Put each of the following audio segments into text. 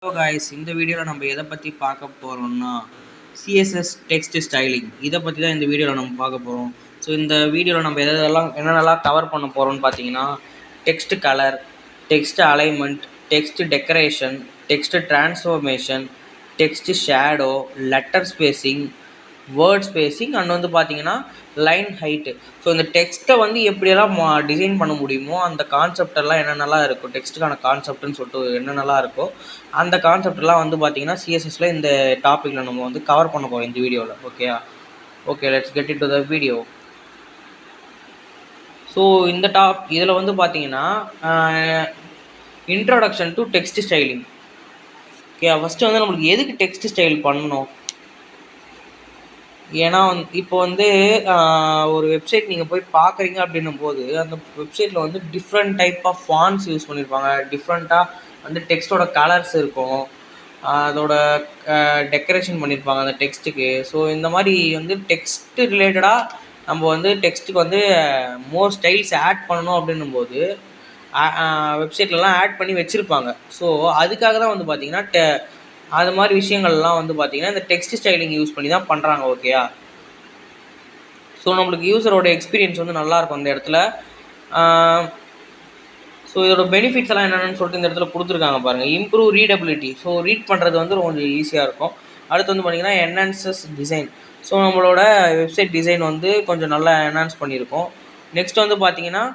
Hello guys, இந்த வீடியோவில் நம்ம எதை பற்றி பார்க்க போகிறோம்னா சிஎஸ்எஸ் டெக்ஸ்ட் ஸ்டைலிங் இதை பற்றி தான் இந்த வீடியோவில் நம்ம பார்க்க போகிறோம். ஸோ இந்த வீடியோவில் நம்ம என்னென்னலாம் கவர் பண்ண போகிறோம்னு பார்த்தீங்கன்னா, text colour, text alignment, text decoration, text transformation, text shadow, letter spacing, word spacing and வந்து பார்த்தீங்கன்னா லைன் ஹைட்டு. ஸோ இந்த டெக்ஸ்ட்டை வந்து எப்படியெல்லாம் டிசைன் பண்ண முடியுமோ அந்த கான்செப்டெல்லாம் என்னென்னலாம் இருக்கும், டெக்ஸ்ட்டுக்கான கான்செப்ட்னு சொல்லிட்டு என்னென்னலாம் இருக்கோ அந்த கான்செப்டெல்லாம் வந்து பார்த்தீங்கன்னா சிஎஸ்எஸ்ல இந்த டாப்பிக்கில் நம்ம வந்து கவர் பண்ண போகிறோம் இந்த வீடியோவில். Okay let's get it to the video. So இந்த இதில் வந்து பார்த்தீங்கன்னா introduction to text styling. First வந்து நம்மளுக்கு எதுக்கு டெக்ஸ்ட் ஸ்டைல் பண்ணணும்? ஏன்னா இப்போ வந்து ஒரு வெப்சைட் நீங்கள் போய் பார்க்குறீங்க அப்படின்னும் போது அந்த வெப்சைட்டில் வந்து different type of fonts use பண்ணியிருப்பாங்க. டிஃப்ரெண்ட்டாக வந்து டெக்ஸ்ட்டோட கலர்ஸ் இருக்கும், அதோட டெக்கரேஷன் பண்ணியிருப்பாங்க அந்த டெக்ஸ்ட்டுக்கு. ஸோ இந்த மாதிரி வந்து டெக்ஸ்ட் ரிலேட்டடாக நம்ம வந்து டெக்ஸ்ட்டுக்கு வந்து மோர் ஸ்டைல்ஸ் ஆட் பண்ணணும் அப்படின்னும் போது வெப்சைட்லலாம் ஆட் பண்ணி வச்சுருப்பாங்க. ஸோ அதுக்காக தான் வந்து பார்த்திங்கன்னா அது மாதிரி விஷயங்கள்லாம் வந்து பார்த்திங்கன்னா இந்த டெக்ஸ்ட் ஸ்டைலிங் யூஸ் பண்ணி தான் பண்ணுறாங்க. ஸோ நம்மளுக்கு யூஸரோட எக்ஸ்பீரியன்ஸ் வந்து நல்லாயிருக்கும் அந்த இடத்துல. ஸோ இதோட பெனிஃபிட்ஸ் எல்லாம் என்னென்னு சொல்லிட்டு இந்த இடத்துல கொடுத்துருக்காங்க பாருங்கள். Improve readability. ஸோ ரீட் பண்ணுறது வந்து கொஞ்சம் ஈஸியாக இருக்கும். அடுத்து வந்து பார்த்திங்கன்னா என்ஹான்சஸ் டிசைன். ஸோ நம்மளோட வெப்சைட் டிசைன் வந்து கொஞ்சம் நல்லா என்ஹான்ஸ் பண்ணியிருக்கோம். நெக்ஸ்ட் வந்து பார்த்திங்கன்னா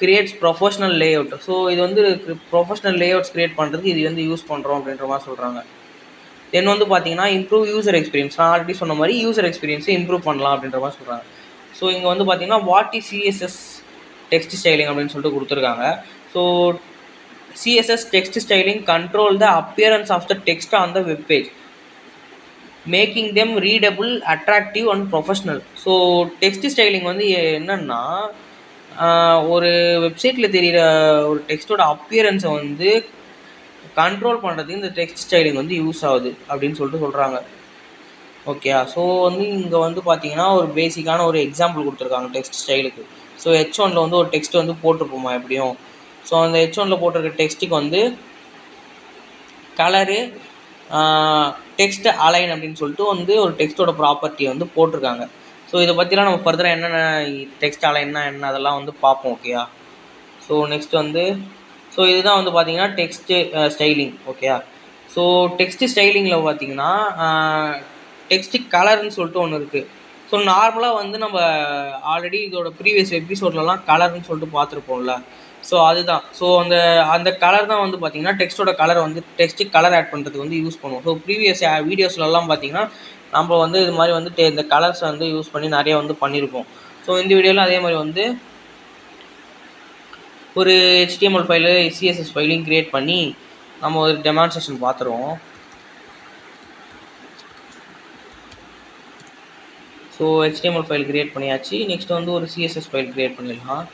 கிரியேட்ஸ் ப்ரொஃபஷ்னல் லேஅவுட். ஸோ இது வந்து ப்ரொஃபஷ்னல் லேஅவுட்ஸ் க்ரியேட் பண்ணுறதுக்கு இது வந்து யூஸ் பண்ணுறோம் அப்படின்ற மாதிரி சொல்கிறாங்க. தென் வந்து பார்த்தீங்கன்னா இம்ப்ரூவ் யூசர் எக்ஸ்பீரியன்ஸ். நான் ஆல்ரெடி சொன்ன மாதிரி யூசர் எக்ஸ்பீரியன்ஸை இம்ப்ரூவ் பண்ணலாம் அப்படின்ற மாதிரி சொல்கிறாங்க. ஸோ இங்கே வந்து பார்த்தீங்கன்னா what is CSS text styling அப்படின்னு சொல்லிட்டு கொடுத்துருக்காங்க. So CSS text styling control the appearance of the text on the web page, making them readable, attractive and professional. So text styling வந்து என்னென்னா ஒரு வெப்சைட்டில் தெரிகிற ஒரு டெக்ஸ்ட்டோட அப்பியரன்ஸை வந்து கண்ட்ரோல் பண்ணுறதுக்கு இந்த டெக்ஸ்ட் ஸ்டைலிங் வந்து யூஸ் ஆகுது அப்படின்னு சொல்லிட்டு சொல்கிறாங்க. ஸோ வந்து இங்கே வந்து பார்த்தீங்கன்னா ஒரு பேசிக்கான ஒரு எக்ஸாம்பிள் கொடுத்துருக்காங்க டெக்ஸ்ட் ஸ்டைலுக்கு. ஸோ H1 வந்து ஒரு டெக்ஸ்ட் வந்து போட்டிருப்போமா எப்படியும். ஸோ அந்த H1 போட்டிருக்க டெக்ஸ்ட்டுக்கு வந்து கலரு, டெக்ஸ்ட் அலைன் அப்படின்னு சொல்லிட்டு வந்து ஒரு டெக்ஸ்ட்டோட ப்ராப்பர்ட்டியை வந்து போட்டிருக்காங்க. ஸோ இதை பற்றிலாம் நம்ம ஃபர்தராக என்னென்ன டெக்ஸ்ட் அலைன்னா என்ன அதெல்லாம் வந்து பார்ப்போம். ஸோ நெக்ஸ்ட் வந்து இதுதான் வந்து பார்த்தீங்கன்னா டெக்ஸ்ட்டு ஸ்டைலிங். ஸோ டெக்ஸ்ட் ஸ்டைலிங்கில் பார்த்தீங்கன்னா டெக்ஸ்ட் கலர்னு சொல்லிட்டு ஒன்று இருக்குது. ஸோ நார்மலாக வந்து நம்ம ஆல்ரெடி இதோட ப்ரீவியஸ் எபிசோட்லலாம் கலர்னு சொல்லிட்டு பார்த்துருப்போம்ல. ஸோ அதுதான். ஸோ அந்த கலர் தான் வந்து பார்த்திங்கன்னா டெக்ஸ்ட்டோட கலரை வந்து டெக்ஸ்ட்டு கலர் ஆட் பண்ணுறதுக்கு வந்து யூஸ் பண்ணுவோம். ஸோ ப்ரீவியஸ் வீடியோஸ்லலாம் பார்த்திங்கன்னா நம்ம வந்து இது மாதிரி வந்து இந்த கலர்ஸை வந்து யூஸ் பண்ணி நிறைய வந்து பண்ணியிருப்போம். ஸோ இந்த வீடியோவில் அதே மாதிரி வந்து ஒரு HTML ஃபைலு, CSS ஃபைலையும் க்ரியேட் பண்ணி நம்ம ஒரு டெமான்ஸ்ட்ரேஷன் பார்த்துருவோம். ஸோ HTML ஃபைல் க்ரியேட் பண்ணியாச்சு. நெக்ஸ்ட் வந்து ஒரு CSS ஃபைல் க்ரியேட் பண்ணிடலாம்.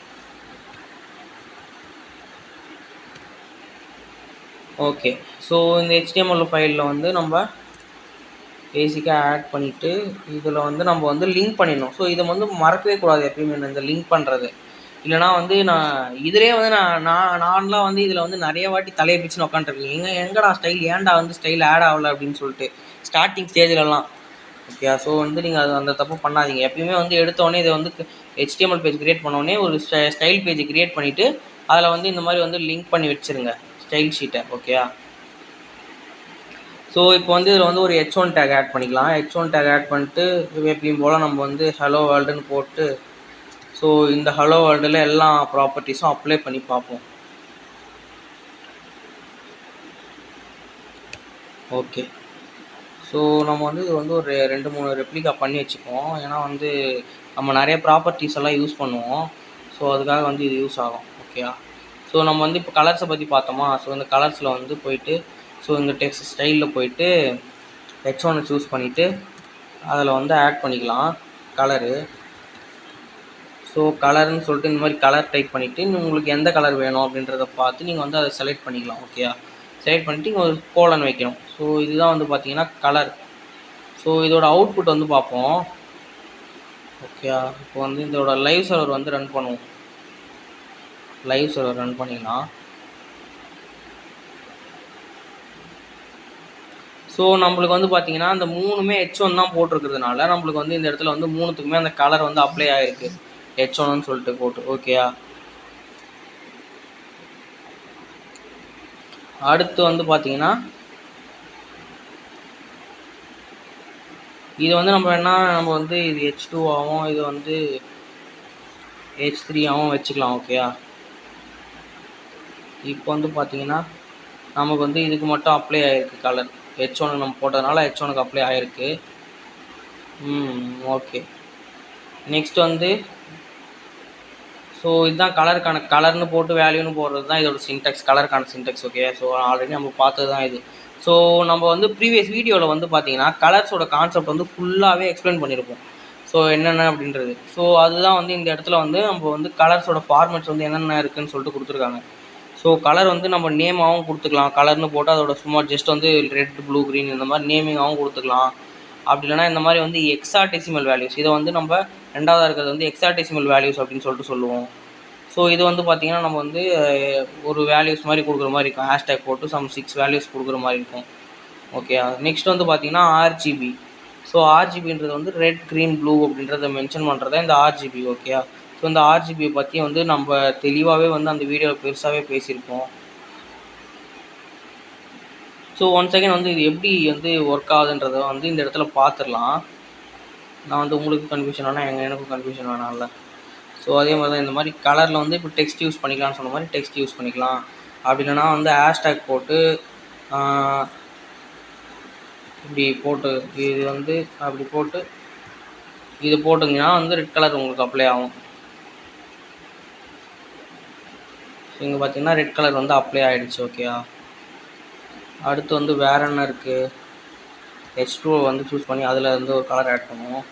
ஸோ இந்த HTML ஃபைலில் வந்து நம்ம பேசிக்காக ஆட் பண்ணிவிட்டு இதில் வந்து நம்ம வந்து லிங்க் பண்ணிடணும். ஸோ இதை வந்து மறக்கவே கூடாது எப்பயுமே இந்த லிங்க் பண்ணுறது. இல்லைனா வந்து நான் இதிலே வந்து நான்லாம் வந்து இதில் வந்து நிறைய வாட்டி தலையை பிடிச்சின்னு உட்காந்துருக்கேன். எங்கடா ஸ்டைல், ஏன்டா வந்து ஸ்டைல் ஆட் ஆகலை அப்படின்னு சொல்லிட்டு ஸ்டார்டிங் ஸ்டேஜ்லலாம். ஸோ வந்து நீங்கள் அந்த தப்பு பண்ணாதீங்க. எப்பயுமே வந்து எடுத்தோடனே இதை வந்து HTML பேஜ் க்ரியேட் பண்ணோடனே ஒரு ஸ்டைல் பேஜ் க்ரியேட் பண்ணிவிட்டு அதில் வந்து இந்த மாதிரி வந்து லிங்க் பண்ணி வச்சுருங்க ஸ்டைல் ஷீட்டை. ஸோ இப்போ வந்து இதில் வந்து ஒரு H1 டேக் ஆட் பண்ணிக்கலாம். H1 டேக் ஆட் பண்ணிட்டு எப்பயும் போல் நம்ம வந்து ஹலோ வேர்ல்டுன்னு போட்டு ஸோ இந்த ஹலோ வேர்ல்டில் எல்லா ப்ராப்பர்ட்டிஸும் அப்ளை பண்ணி பார்ப்போம். ஸோ நம்ம வந்து இது வந்து ஒரு 2-3 ரெப்ளிகா பண்ணி வச்சுப்போம். ஏன்னா வந்து நம்ம நிறைய ப்ராப்பர்ட்டிஸ் எல்லாம் யூஸ் பண்ணுவோம். ஸோ அதுக்காக வந்து இது யூஸ் ஆகும். ஸோ நம்ம வந்து இப்போ கலர்ஸை பற்றி பார்த்தோமா. ஸோ இந்த கலர்ஸில் வந்து போயிட்டு ஸோ இந்த டெக்ஸ்ட் ஸ்டைலில் போயிட்டு H1 சூஸ் பண்ணிவிட்டு அதில் வந்து ஆட் பண்ணிக்கலாம் கலரு. ஸோ கலர்னு சொல்லிட்டு இந்த மாதிரி கலர் டைப் பண்ணிவிட்டு உங்களுக்கு எந்த கலர் வேணும் அப்படின்றத பார்த்து நீங்கள் வந்து அதை செலக்ட் பண்ணிக்கலாம். செலக்ட் பண்ணிவிட்டு இங்கே ஒரு கோலன் வைக்கணும். ஸோ இதுதான் வந்து பார்த்தீங்கன்னா கலர். ஸோ இதோட அவுட்புட் வந்து பார்ப்போம். இப்போ வந்து இதோட லைவ் சர்வர் வந்து ரன் பண்ணுவோம். லைவ் சர்வர் ரன் பண்ணிக்கலாம். ஸோ நம்மளுக்கு வந்து பார்த்தீங்கன்னா அந்த 3மே H1 தான் போட்டிருக்கிறதுனால நம்மளுக்கு வந்து இந்த இடத்துல வந்து 3த்துக்குமே அந்த கலர் வந்து அப்ளை ஆகிருக்கு H1ன்னு சொல்லிட்டு போட்டு. ஓகேயா, அடுத்து வந்து பார்த்தீங்கன்னா இது வந்து நம்ம வந்து இது H2 ஆகும், இது வந்து H3 ஆகும் வச்சுக்கலாம். ஓகேயா, இப்போ வந்து பார்த்தீங்கன்னா நமக்கு வந்து இதுக்கு மட்டும் அப்ளை ஆகிருக்கு கலர். H1 நம்ம போட்டதுனால H1க்கு அப்ளை ஆகிருக்கு. ஓகே, நெக்ஸ்ட் வந்து ஸோ இதுதான் கலர்னு போட்டு வேல்யூன்னு போடுறது தான் இதோட சின்டெக்ஸ், கலருக்கான சின்டெக்ஸ். ஓகே, ஸோ ஆல்ரெடி நம்ம பார்த்தது தான் இது. ஸோ நம்ம வந்து ப்ரீவியஸ் வீடியோவில் வந்து பார்த்தீங்கன்னா கலர்ஸோட கான்செப்ட் வந்து ஃபுல்லாகவே எக்ஸ்பிளைன் பண்ணியிருப்போம். ஸோ என்னென்ன அப்படின்றது. ஸோ அதுதான் வந்து இந்த இடத்துல வந்து நம்ம வந்து கலர்ஸோட ஃபார்மேட்ஸ் வந்து என்னென்ன இருக்குதுன்னு சொல்லிட்டு கொடுத்துருக்காங்க. ஸோ கலர் வந்து நம்ம நேமாகவும் கொடுத்துக்கலாம். கலர்னு போட்டு அதோட சும்மா ஜஸ்ட் வந்து ரெட், ப்ளூ, க்ரீன் இந்த மாதிரி நேமிங்காகவும் கொடுத்துக்கலாம். அப்படி இல்லைனா இந்த மாதிரி வந்து எக்ஸாடெசிமல் வேல்யூஸ், இதை வந்து நம்ம ரெண்டாவதாக இருக்கிறது வந்து எக்ஸாடெசிமல் வேல்யூஸ் அப்படின்னு சொல்லிட்டு சொல்லுவோம். ஸோ இது வந்து பார்த்திங்கன்னா நம்ம வந்து ஒரு வேல்யூஸ் மாதிரி கொடுக்குற மாதிரி இருக்கும். ஹேஷ்டேக் போட்டு சம் 6 வேல்யூஸ் கொடுக்குற மாதிரி இருக்கும். ஓகே, நெக்ஸ்ட் வந்து பார்த்திங்கன்னா ஆர்ஜிபி. ஸோ ஆர்ஜிபின்றது வந்து ரெட், க்ரீன், ப்ளூ அப்படின்றத மென்ஷன் பண்ணுறதா இந்த ஆர்ஜிபி. ஓகே, ஸோ இந்த ஆர்ஜிபியை பற்றி வந்து நம்ம தெளிவாகவே வந்து அந்த வீடியோவில் பெருசாகவே பேசியிருப்போம். ஸோ ஒன் செகண்ட் வந்து இது எப்படி வந்து ஒர்க் ஆகுதுன்றதை வந்து இந்த இடத்துல பார்த்துடலாம். நான் வந்து உங்களுக்கு கன்ஃபியூஷன் வேணால் எனக்கும் கன்ஃபியூஷன் வேணாம்ல. ஸோ அதே மாதிரி தான் இந்த மாதிரி கலரில் வந்து இப்போ டெக்ஸ்ட் யூஸ் பண்ணிக்கலாம்னு சொன்ன மாதிரி டெக்ஸ்ட் யூஸ் பண்ணிக்கலாம். அப்படி இல்லைனா வந்து ஹேஷ்டேக் போட்டு இப்படி போட்டு இது வந்து அப்படி போட்டு இது போட்டிங்கன்னா வந்து ரெட் கலர் உங்களுக்கு அப்ளை ஆகும். ஸோ இங்கே பார்த்தீங்கன்னா ரெட் கலர் வந்து அப்ளை ஆகிடுச்சு. ஓகேயா, அடுத்து வந்து வேறு என்ன இருக்குது, H2 வந்து சூஸ் பண்ணி அதில் வந்து ஒரு கலர் ஆட் பண்ணுவோம்.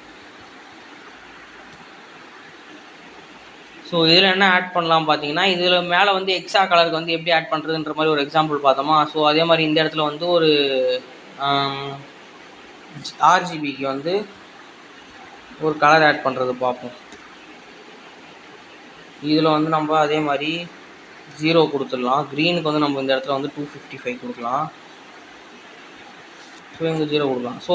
ஸோ இதில் என்ன ஆட் பண்ணலாம் பார்த்தீங்கன்னா, இதில் மேலே வந்து எக்ஸா கலருக்கு வந்து எப்படி ஆட் பண்ணுறதுன்ற மாதிரி ஒரு எக்ஸாம்பிள் பார்த்தோமா. ஸோ அதே மாதிரி இந்த இடத்துல வந்து ஒரு ஆர்ஜிபிக்கு வந்து ஒரு கலர் ஆட் பண்ணுறது பார்ப்போம். இதில் வந்து நம்ம அதே மாதிரி 0 கொடுத்துடலாம். க்ரீனுக்கு வந்து நம்ம இந்த இடத்துல வந்து 255 கொடுக்கலாம். ஸோ இங்கே 0 கொடுக்கலாம். ஸோ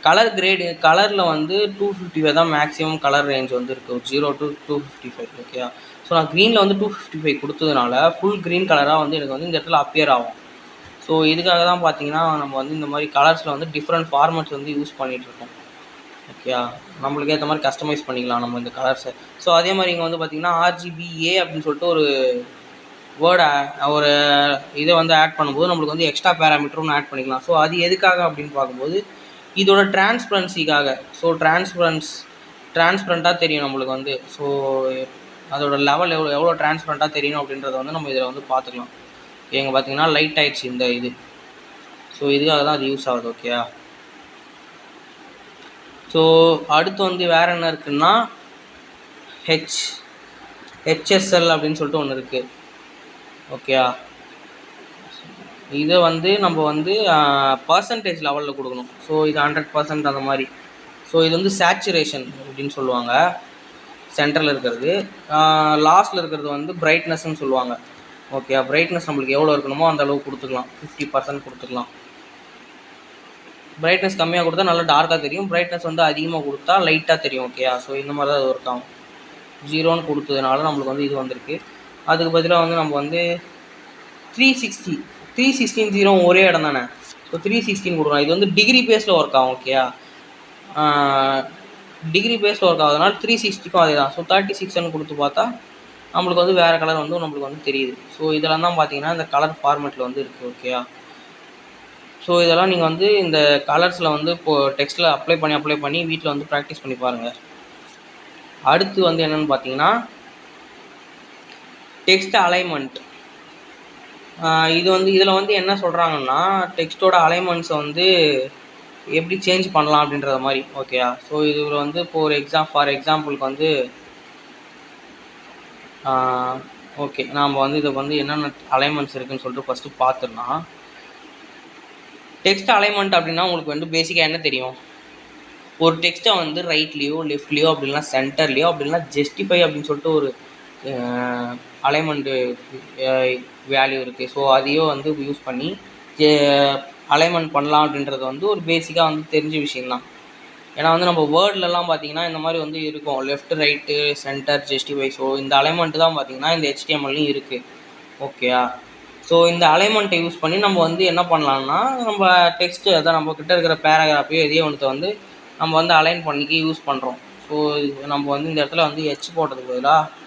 கலர் கிரேடு கலரில் வந்து 255 தான் மேக்ஸிமம் கலர் ரேஞ்ச் வந்து இருக்குது, 0 to 255. ஓகே, ஸோ நான் க்ரீனில் வந்து 255 கொடுத்ததுனால ஃபுல் க்ரீன் கலராக வந்து எனக்கு வந்து இந்த இடத்துல அப்பியர் ஆகும். ஸோ இதுக்காக தான் பார்த்தீங்கன்னா நம்ம வந்து இந்த மாதிரி கலர்ஸில் வந்து டிஃப்ரெண்ட் ஃபார்மேட்ஸ் வந்து யூஸ் பண்ணிகிட்ருக்கோம். ஓகே, நம்மளுக்கு ஏற்ற மாதிரி கஸ்டமைஸ் பண்ணிக்கலாம் நம்ம இந்த கலர்ஸை. ஸோ அதே மாதிரி இங்கே வந்து பார்த்திங்கன்னா RGBA அப்படின்னு சொல்லிட்டு ஒரு வேர்டை ஒரு இதை வந்து ஆட் பண்ணும்போது நம்மளுக்கு வந்து எக்ஸ்ட்ரா பேராமீட்டர் ஒன்று ஆட் பண்ணிக்கலாம். ஸோ அது எதுக்காக அப்படின்னு பார்க்கும்போது இதோட டிரான்ஸ்பரன்சிக்காக. ஸோ டிரான்ஸ்பரண்ட்டாக தெரியும் நம்மளுக்கு வந்து. ஸோ அதோட லெவல் எவ்வளோ டிரான்ஸ்பரண்ட்டாக தெரியணும் அப்படின்றத வந்து நம்ம இதில் வந்து பார்த்துக்கலாம். இங்கே பார்த்தீங்கன்னா லைட் ஆகிடுச்சு இந்த இது. ஸோ இதுக்காக தான் அது யூஸ் ஆகுது. ஓகே, ஸோ அடுத்து வந்து வேறு என்ன இருக்குன்னா HSL அப்படின்னு சொல்லிட்டு ஒன்று இருக்குது. ஓகே, இதை வந்து நம்ம வந்து பர்சன்டேஜ் லெவலில் கொடுக்கணும். ஸோ இது 100% அந்த மாதிரி. ஸோ இது வந்து சேச்சுரேஷன் அப்படின்னு சொல்லுவாங்க, சென்டரில் இருக்கிறது. லாஸ்ட்டில் இருக்கிறது வந்து பிரைட்னஸ்ன்னு சொல்லுவாங்க. ஓகே, பிரைட்னஸ் நம்மளுக்கு எவ்வளோ இருக்கணுமோ அந்த அளவுக்கு கொடுத்துக்கலாம். 50% கொடுத்துக்கலாம். பிரைட்னஸ் கம்மியாக கொடுத்தா நல்லா டார்க்காக தெரியும், பிரைட்னஸ் வந்து அதிகமாக கொடுத்தா லைட்டாக தெரியும். ஓகே, ஸோ இந்த மாதிரி தான் அது ஒர்க் ஆகும். 0ன்னு கொடுத்ததுனால நம்மளுக்கு வந்து இது வந்திருக்கு. அதுக்கு பதிலாக வந்து நம்ம வந்து 316 0 ஒரே இடம் தானே. ஸோ 316 கொடுக்கலாம். இது வந்து டிகிரி பேஸில் ஒர்க் ஆகும். ஓகே, டிகிரி பேஸில் ஒர்க் ஆகுதுனால 360க்கும் அதே தான். ஸோ 36ன்னு கொடுத்து பார்த்தா நம்மளுக்கு வந்து வேறு கலர் வந்து நம்மளுக்கு வந்து தெரியுது. ஸோ இதெல்லாம் தான் பார்த்தீங்கன்னா இந்த கலர் ஃபார்மேட்டில் வந்து இருக்குது. ஓகே, ஸோ இதெல்லாம் நீங்கள் வந்து இந்த கலர்ஸில் வந்து இப்போது டெக்ஸ்ட்டில் அப்ளை பண்ணி வீட்டில் வந்து ப்ராக்டிஸ் பண்ணி பாருங்கள். அடுத்து வந்து என்னென்னு பார்த்தீங்கன்னா டெக்ஸ்ட் அலைன்மெண்ட். இது வந்து இதில் வந்து என்ன சொல்கிறாங்கன்னா டெக்ஸ்ட்டோட அலைன்மெண்ட்ஸை வந்து எப்படி சேஞ்ச் பண்ணலாம் அப்படின்றத மாதிரி. ஓகே, ஸோ இதில் வந்து இப்போ ஒரு ஃபார் எக்ஸாம்பிளுக்கு வந்து ஓகே நாம் வந்து இதை வந்து என்னென்ன அலைன்மெண்ட்ஸ் இருக்குதுன்னு சொல்லிட்டு ஃபஸ்ட்டு பார்த்துடலாம். டெக்ஸ்ட் அலைன்மெண்ட் அப்படின்னா உங்களுக்கு வந்து பேசிக்காக என்ன தெரியும், ஒரு டெக்ஸ்ட்டை வந்து ரைட்லேயோ லெஃப்ட்லேயோ அப்படின்னா சென்டர்லேயோ அப்படின்னா ஜஸ்டிஃபை அப்படின்னு சொல்லிட்டு ஒரு அலைன்மெண்ட்டு வேல்யூ இருக்குது. ஸோ அதையோ வந்து யூஸ் பண்ணி அலைன்மெண்ட் பண்ணலாம் அப்படின்றது வந்து ஒரு பேசிக்காக வந்து தெரிஞ்ச விஷயந்தான். ஏன்னா வந்து நம்ம வேர்ட்லலாம் பார்த்தீங்கன்னா இந்த மாதிரி வந்து இருக்கும், left right centre justify. So இந்த அலைன்மெண்ட் தான் பார்த்தீங்கன்னா இந்த HTMLலையும் இருக்குது. ஓகேயா. ஸோ இந்த அலைன்மெண்ட்டை யூஸ் பண்ணி நம்ம வந்து என்ன பண்ணலாம்னா, நம்ம டெக்ஸ்ட்டு அதான் நம்ம கிட்ட இருக்கிற பேராகிராஃபையோ எதையோ ஒன்றத்தை வந்து நம்ம வந்து அலைன் பண்ணிக்க யூஸ் பண்ணுறோம். ஸோ நம்ம வந்து இந்த இடத்துல வந்து போட்டதுக்கு பதிலாக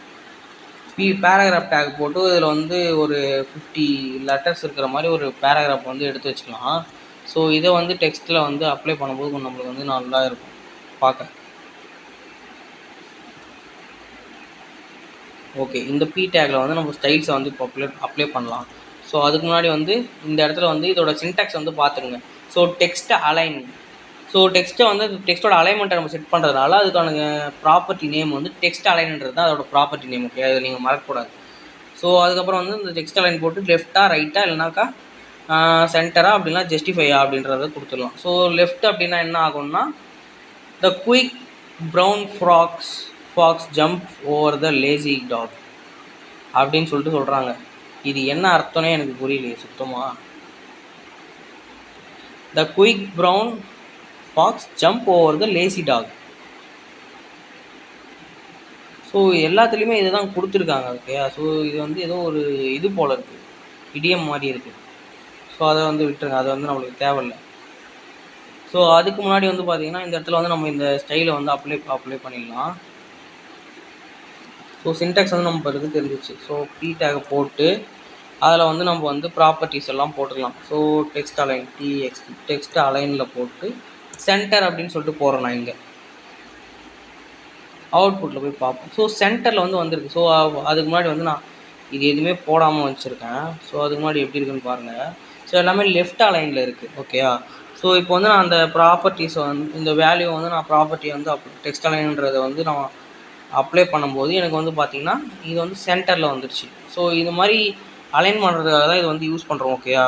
பேராகிராஃப் டேக் போட்டு இதில் வந்து ஒரு 50 லெட்டர்ஸ் இருக்கிற மாதிரி ஒரு பேராகிராஃப் வந்து எடுத்து வச்சுக்கலாம். ஸோ இதை வந்து டெக்ஸ்ட்டில் வந்து அப்ளை பண்ணும்போது கொஞ்சம் நம்மளுக்கு வந்து நல்லா இருக்கும் பார்க்க. ஓகே, இந்த டேக்கில் வந்து நம்ம ஸ்டைல்ஸை வந்து இப்போ அப்ளை பண்ணலாம். ஸோ அதுக்கு முன்னாடி வந்து இந்த இடத்துல வந்து இதோட சின்டாக்ஸ் வந்து பார்த்துருங்க. ஸோ டெக்ஸ்ட்டை அலைன். ஸோ டெக்ஸ்ட்டை வந்து டெக்ஸ்ட்டோட அலைன்மெண்ட்டை நம்ம செட் பண்ணுறதுனால அதுக்கான ப்ராப்பர்ட்டி நேம் வந்து டெக்ஸ்ட் அலைன்ன்றது தான் அதோட ப்ராப்பர்ட்டி நேம். ஓகே, அதை நீங்கள் மறக்கக்கூடாது. ஸோ அதுக்கப்புறம் வந்து இந்த டெக்ஸ்ட் அலைன் போட்டு லெஃப்ட்டா ரைட்டா இல்லைனாக்கா சென்டரா அப்படின்னா ஜஸ்டிஃபையா அப்படின்றத கொடுத்துடலாம். ஸோ லெஃப்ட் அப்படின்னா என்ன ஆகும்னா, the quick brown fox jump over the lazy dog அப்படின்னு சொல்லிட்டு சொல்கிறாங்க. இது என்ன அர்த்தம்னே எனக்கு புரியலையே சுத்தமாக. The quick brown fox jump over the lazy dog. So எல்லாத்துலேயுமே இதை தான் கொடுத்துருக்காங்க. ஓகேயா. ஸோ இது வந்து ஏதோ ஒரு இது போல் இருக்குது, இடியம் மாதிரி இருக்குது. ஸோ அதை வந்து விட்டுருங்க, அது வந்து நம்மளுக்கு தேவையில்லை. ஸோ அதுக்கு முன்னாடி வந்து பார்த்திங்கன்னா இந்த இடத்துல வந்து நம்ம இந்த ஸ்டைலை வந்து அப்ளை பண்ணிடலாம். ஸோ சின்டாக்ஸ் வந்து நம்ம பிறகு தெரிஞ்சிச்சு. ஸோ டேக்கை போட்டு அதில் வந்து நம்ம வந்து ப்ராப்பர்ட்டிஸ் எல்லாம் போட்டுடலாம். ஸோ டெக்ஸ்ட் அலைன் டெக்ஸ்ட் அலைனில் போட்டு சென்டர் அப்படின்னு சொல்லிட்டு போகிறோம். நான் இங்கே அவுட்புட்டில் போய் பார்ப்போம். ஸோ சென்டரில் வந்து வந்திருக்கு. ஸோ அதுக்கு முன்னாடி வந்து நான் இது எதுவுமே போடாமல் வச்சுருக்கேன். ஸோ அதுக்கு முன்னாடி எப்படி இருக்குன்னு பாருங்கள். ஸோ எல்லாமே லெஃப்ட் அலைனில் இருக்குது. ஓகேயா. ஸோ இப்போ வந்து நான் அந்த ப்ராப்பர்ட்டிஸை வந்து இந்த வேல்யூ வந்து நான் ப்ராப்பர்ட்டி வந்து டெக்ஸ்ட் அலைன்றதை வந்து நான் அப்ளை பண்ணும்போது எனக்கு வந்து பார்த்திங்கன்னா இது வந்து சென்டரில் வந்துடுச்சு. ஸோ இது மாதிரி அலைன் பண்ணுறதுக்காக தான் இது வந்து யூஸ் பண்ணுறோம். ஓகேயா.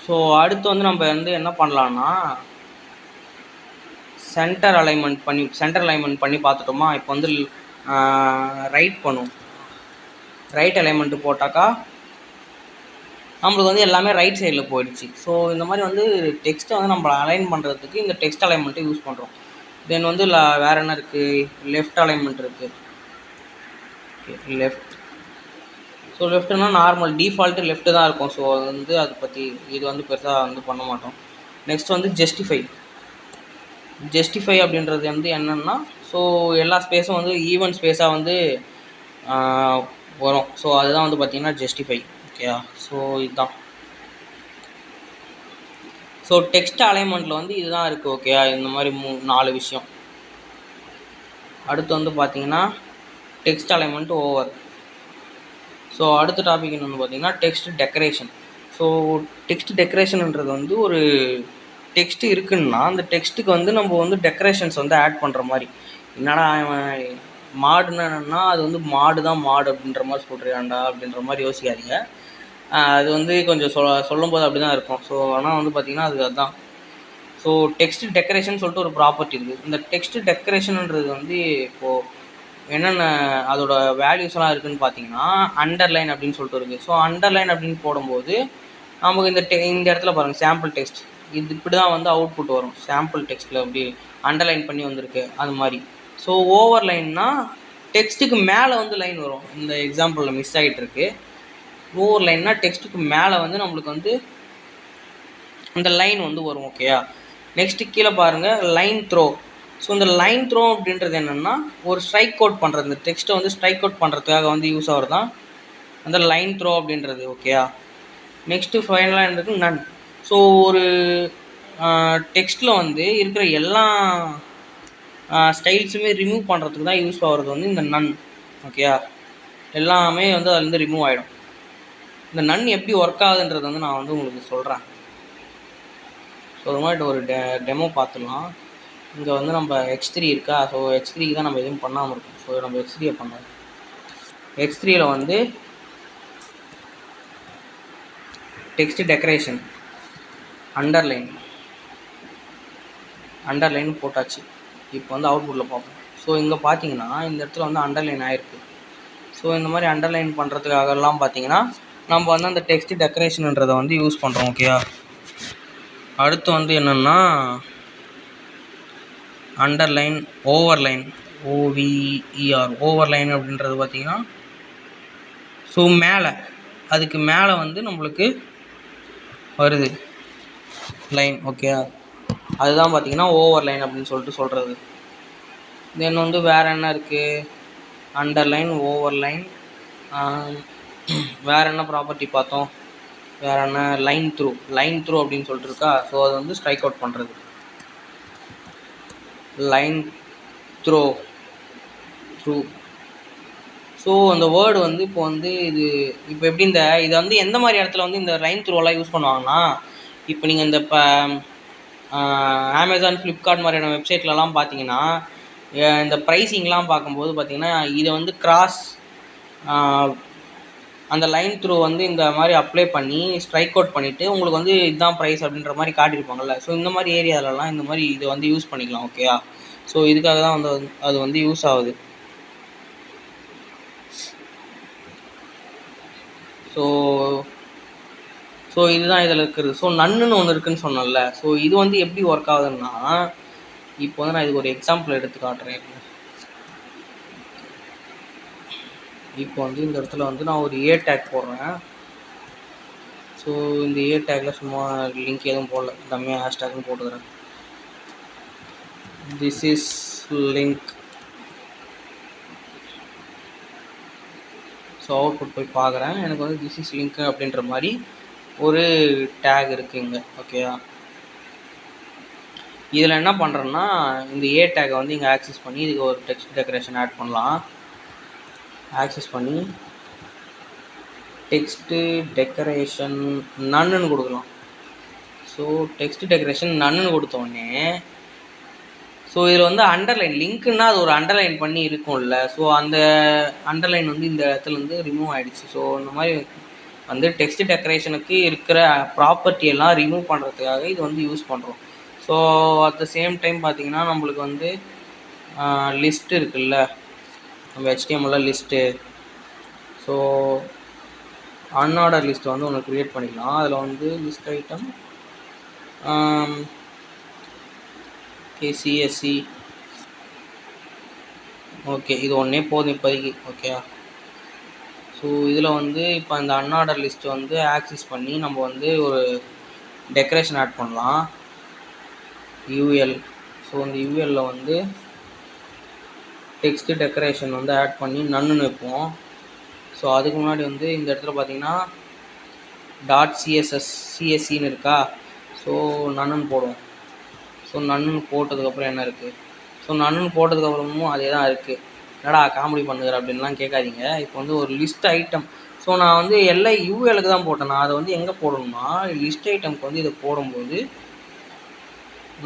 ஸோ அடுத்து வந்து நம்ம வந்து என்ன பண்ணலான்னா, சென்டர் அலைன்மெண்ட் பண்ணி பார்த்துட்டோமா. இப்போ வந்து ரைட் அலைன்மெண்ட்டு போட்டாக்கா நம்மளுக்கு வந்து எல்லாமே ரைட் சைடில் போயிடுச்சு. ஸோ இந்த மாதிரி வந்து டெக்ஸ்ட்டை வந்து நம்ம அலைன் பண்ணுறதுக்கு இந்த டெக்ஸ்ட் அலைன்மெண்ட்டை யூஸ் பண்ணுறோம். தென் வந்து வேறு என்ன இருக்குது, லெஃப்ட் அலைன்மெண்ட் இருக்குது. Okay, left. ஸோ லெஃப்ட்னா நார்மல் டிஃபால்ட்டு லெஃப்ட்டு தான் இருக்கும். ஸோ அது வந்து அதை பற்றி இது வந்து பெருசாக வந்து பண்ண மாட்டோம். நெக்ஸ்ட் வந்து ஜஸ்டிஃபை அப்படின்றது வந்து என்னென்னா, ஸோ எல்லா ஸ்பேஸும் வந்து ஈவன் ஸ்பேஸாக வந்து வரும். ஸோ அதுதான் வந்து பார்த்திங்கன்னா ஜஸ்டிஃபை. ஓகேயா. ஸோ இதுதான். ஸோ டெக்ஸ்ட் அலைன்மெண்ட்டில் வந்து இதுதான் இருக்குது. ஓகேயா. இந்த மாதிரி 4 விஷயம். அடுத்து வந்து பார்த்திங்கன்னா டெக்ஸ்ட் அலைன்மெண்ட் ஓவர். ஸோ அடுத்த டாபிக் என்னென்னு பார்த்திங்கன்னா டெக்ஸ்ட் டெக்கரேஷன். ஸோ டெக்ஸ்ட் டெக்கரேஷன்ன்றது வந்து ஒரு டெக்ஸ்ட் இருக்குன்னா அந்த டெக்ஸ்ட்டுக்கு வந்து நம்ம வந்து டெக்கரேஷன்ஸ் வந்து ஆட் பண்ணுற மாதிரி. என்னடா மாடுன்னா என்னென்னா, அது வந்து மாடு அப்படின்ற மாதிரி சொல்கிறியாண்டா அப்படின்ற மாதிரி யோசிக்காதீங்க. அது வந்து கொஞ்சம் சொல்லும்போது அப்படி தான் இருக்கும். ஸோ ஆனால் வந்து பார்த்திங்கன்னா அதுதான். ஸோ டெக்ஸ்ட் டெக்கரேஷன் சொல்லிட்டு ஒரு ப்ராப்பர்ட்டி இருக்குது. இந்த டெக்ஸ்ட் டெக்கரேஷன்ன்றது வந்து இப்போது என்னென்ன அதோட வேல்யூஸ்லாம் இருக்குதுன்னு பார்த்தீங்கன்னா, அண்டர்லைன் அப்படின்னு சொல்லிட்டு இருக்குது. ஸோ அண்டர்லைன் அப்படின்னு போடும்போது நமக்கு இந்த இடத்துல பாருங்கள், சாம்பிள் டெக்ஸ்ட் இது இப்படி தான் வந்து அவுட்புட் வரும். சாம்பிள் டெக்ஸ்ட்டில் அப்படி அண்டர்லைன் பண்ணி வந்திருக்கு அது மாதிரி. ஸோ ஓவர்லைன்னா டெக்ஸ்ட்டுக்கு மேலே வந்து லைன் வரும். இந்த எக்ஸாம்பிளில் மிஸ் ஆகிட்டு இருக்கு. ஓவர்லைன்னா டெக்ஸ்ட்டுக்கு மேலே வந்து நம்மளுக்கு வந்து அந்த லைன் வந்து வரும். ஓகேயா. நெக்ஸ்ட்டு கீழே பாருங்கள், லைன் த்ரோ. ஸோ இந்த லைன் த்ரோ அப்படின்றது என்னென்னா, ஒரு ஸ்ட்ரைக் அவுட் பண்ணுறது. இந்த டெக்ஸ்ட்டை வந்து ஸ்ட்ரைக் அவுட் பண்ணுறதுக்காக வந்து யூஸ் ஆகிறது தான் அந்த லைன் த்ரோ அப்படின்றது. ஓகேயா. நெக்ஸ்ட்டு ஃபைனலாக என்னது, நன். ஸோ ஒரு டெக்ஸ்ட்டில் வந்து இருக்கிற எல்லா ஸ்டைல்ஸுமே ரிமூவ் பண்ணுறதுக்கு தான் யூஸ் ஆகிறது வந்து இந்த நன். ஓகேயா. எல்லாமே வந்து அதுலேருந்து ரிமூவ் ஆகிடும். இந்த நன் எப்படி ஒர்க் ஆகுதுன்றது வந்து நான் வந்து உங்களுக்கு சொல்கிறேன். ஸோ அது மாதிரி ஒரு டெமோ பார்த்துடலாம். இங்கே வந்து நம்ம H3 இருக்கா. ஸோ H3க்கு தான் நம்ம எதுவும் பண்ணாமல் இருக்கோம். ஸோ நம்ம H3யை பண்ணோம். H3யில் வந்து டெக்ஸ்ட் டெக்கரேஷன் அண்டர்லைன் போட்டாச்சு. இப்போ வந்து அவுட்புட்டில் பார்ப்போம். ஸோ இங்கே பார்த்தீங்கன்னா இந்த இடத்துல வந்து அண்டர்லைன் ஆகிருக்கு. ஸோ இந்த மாதிரி அண்டர்லைன் பண்ணுறதுக்காகலாம் பார்த்தீங்கன்னா நம்ம வந்து அந்த டெக்ஸ்ட் டெக்கரேஷன்ன்றதை வந்து யூஸ் பண்ணுறோம். ஓகேயா. அடுத்து வந்து என்னென்னா அண்டர்லைன், ஓவர்லைன், ஓவிஇஆர் ஓவர்லைன் அப்படின்றது பார்த்திங்கன்னா ஸோ மேலே அதுக்கு மேலே வந்து நம்மளுக்கு வருது லைன். ஓகே, அதுதான் பார்த்திங்கன்னா ஓவர்லைன் அப்படின்னு சொல்லிட்டு சொல்கிறது. தென் வந்து வேறு என்ன இருக்குது? அண்டர்லைன், ஓவர்லைன், வேறு என்ன ப்ராப்பர்ட்டி பார்த்தோம்? வேறு என்ன? லைன் த்ரூ அப்படின்னு சொல்லிட்டு இருக்கா. ஸோ அது வந்து ஸ்ட்ரைக் அவுட் பண்ணுறது. Line through. ஸோ அந்த வேர்டு வந்து இப்போ வந்து இப்போ எப்படி இதை வந்து எந்த மாதிரி இடத்துல வந்து இந்த லைன் த்ரூவெல்லாம் யூஸ் பண்ணுவாங்கன்னா, இப்போ நீங்கள் இந்த அமேசான், ஃப்ளிப்கார்ட் மாதிரியான வெப்சைட்லலாம் பார்த்தீங்கன்னா, இந்த ப்ரைஸிங்லாம் பார்க்கும்போது பார்த்தீங்கன்னா, இதை வந்து அந்த லைன் த்ரூ வந்து இந்த மாதிரி அப்ளை பண்ணி ஸ்ட்ரைக் அவுட் பண்ணிவிட்டு உங்களுக்கு வந்து இதுதான் ப்ரைஸ் அப்படின்ற மாதிரி காட்டியிருப்பாங்கள்ல. ஸோ இந்த மாதிரி ஏரியாலலாம் இந்த மாதிரி இதை வந்து யூஸ் பண்ணிக்கலாம். ஓகேயா? ஸோ இதுக்காக தான் வந்து அது வந்து யூஸ் ஆகுது. ஸோ இதுதான் இதில் இருக்குது. ஸோ நன்னுன்னு ஒன்று இருக்குதுன்னு சொன்னேன்ல. ஸோ இது வந்து எப்படி ஒர்க் ஆகுதுன்னா, இப்போ வந்து நான் இதுக்கு ஒரு எக்ஸாம்பிள் எடுத்து காட்டுறேன். இப்போ வந்து இந்த இடத்துல வந்து நான் ஒரு ஏ டேக் போடுறேன். ஸோ இந்த ஏ டேக்கில் சும்மா லிங்க் எதுவும் போடல, கம்மியாக ஹேஷ்டேக்னு போட்டுக்கிறேன். This is link. So output போய் பார்க்குறேன். எனக்கு வந்து திஸ் இஸ் லிங்க் அப்படின்ற மாதிரி ஒரு டேக் இருக்குங்க. ஓகேயா? இதில் என்ன பண்ணுறேன்னா, இந்த ஏ டேக்கை வந்து இங்கே ஆக்சஸ் பண்ணி இதுக்கு ஒரு டெக்ஸ்ட் டெக்கரேஷன் ஆட் பண்ணலாம். ஆக்சஸ் பண்ணி டெக்ஸ்ட்டு டெக்கரேஷன் நன்னு கொடுக்கலாம். ஸோ டெக்ஸ்ட் டெக்கரேஷன் நன்னு கொடுத்தோடனே, ஸோ இதில் வந்து அண்டர்லைன் லிங்க்குன்னா அது ஒரு அண்டர்லைன் பண்ணி இருக்கும்ல. ஸோ அந்த அண்டர்லைன் வந்து இந்த இடத்துல வந்து ரிமூவ் ஆகிடுச்சு. ஸோ இந்த மாதிரி வந்து டெக்ஸ்ட் டெக்கரேஷனுக்கு இருக்கிற ப்ராப்பர்ட்டி எல்லாம் ரிமூவ் பண்ணுறதுக்காக இது வந்து யூஸ் பண்ணுறோம். So at the same time பார்த்திங்கன்னா நம்மளுக்கு வந்து லிஸ்ட்டு இருக்குல்ல, நம்ம HTML லிஸ்ட்டு. ஸோ அன்ஆர்டர் லிஸ்ட் வந்து ஒன்று க்ரியேட் பண்ணிக்கலாம். அதில் வந்து லிஸ்ட் ஐட்டம் CSC. ஓகே, இது ஒன்றே போதும் இப்போதைக்கு. ஓகே. ஸோ இதில் வந்து இப்போ இந்த அன்ஆர்டர் லிஸ்ட்டு வந்து ஆக்சஸ் பண்ணி நம்ம வந்து ஒரு டெக்கரேஷன் ஆட் பண்ணலாம். UL. ஸோ இந்த ULல வந்து டெக்ஸ்ட் டெக்கரேஷன் வந்து ஆட் பண்ணி நன்னு வைப்போம். ஸோ அதுக்கு முன்னாடி வந்து இந்த இடத்துல பார்த்தீங்கன்னா .CSCன்னு இருக்கா. ஸோ நன்னு போடுவோம். ஸோ நன்னு போட்டதுக்கப்புறம் என்ன இருக்குது? ஸோ நன்னு போட்டதுக்கப்புறமும் அதே தான் இருக்குது. என்னடா காமெடி பண்ணுகிற அப்படின்லாம் கேட்காதீங்க. இப்போ வந்து ஒரு லிஸ்ட் ஐட்டம். ஸோ நான் வந்து எல்லாம் ULக்கு தான் போட்டேன். நான் அதை வந்து எங்கே போடணும்னா, லிஸ்ட் ஐட்டம்க்கு வந்து இதை போடும்போது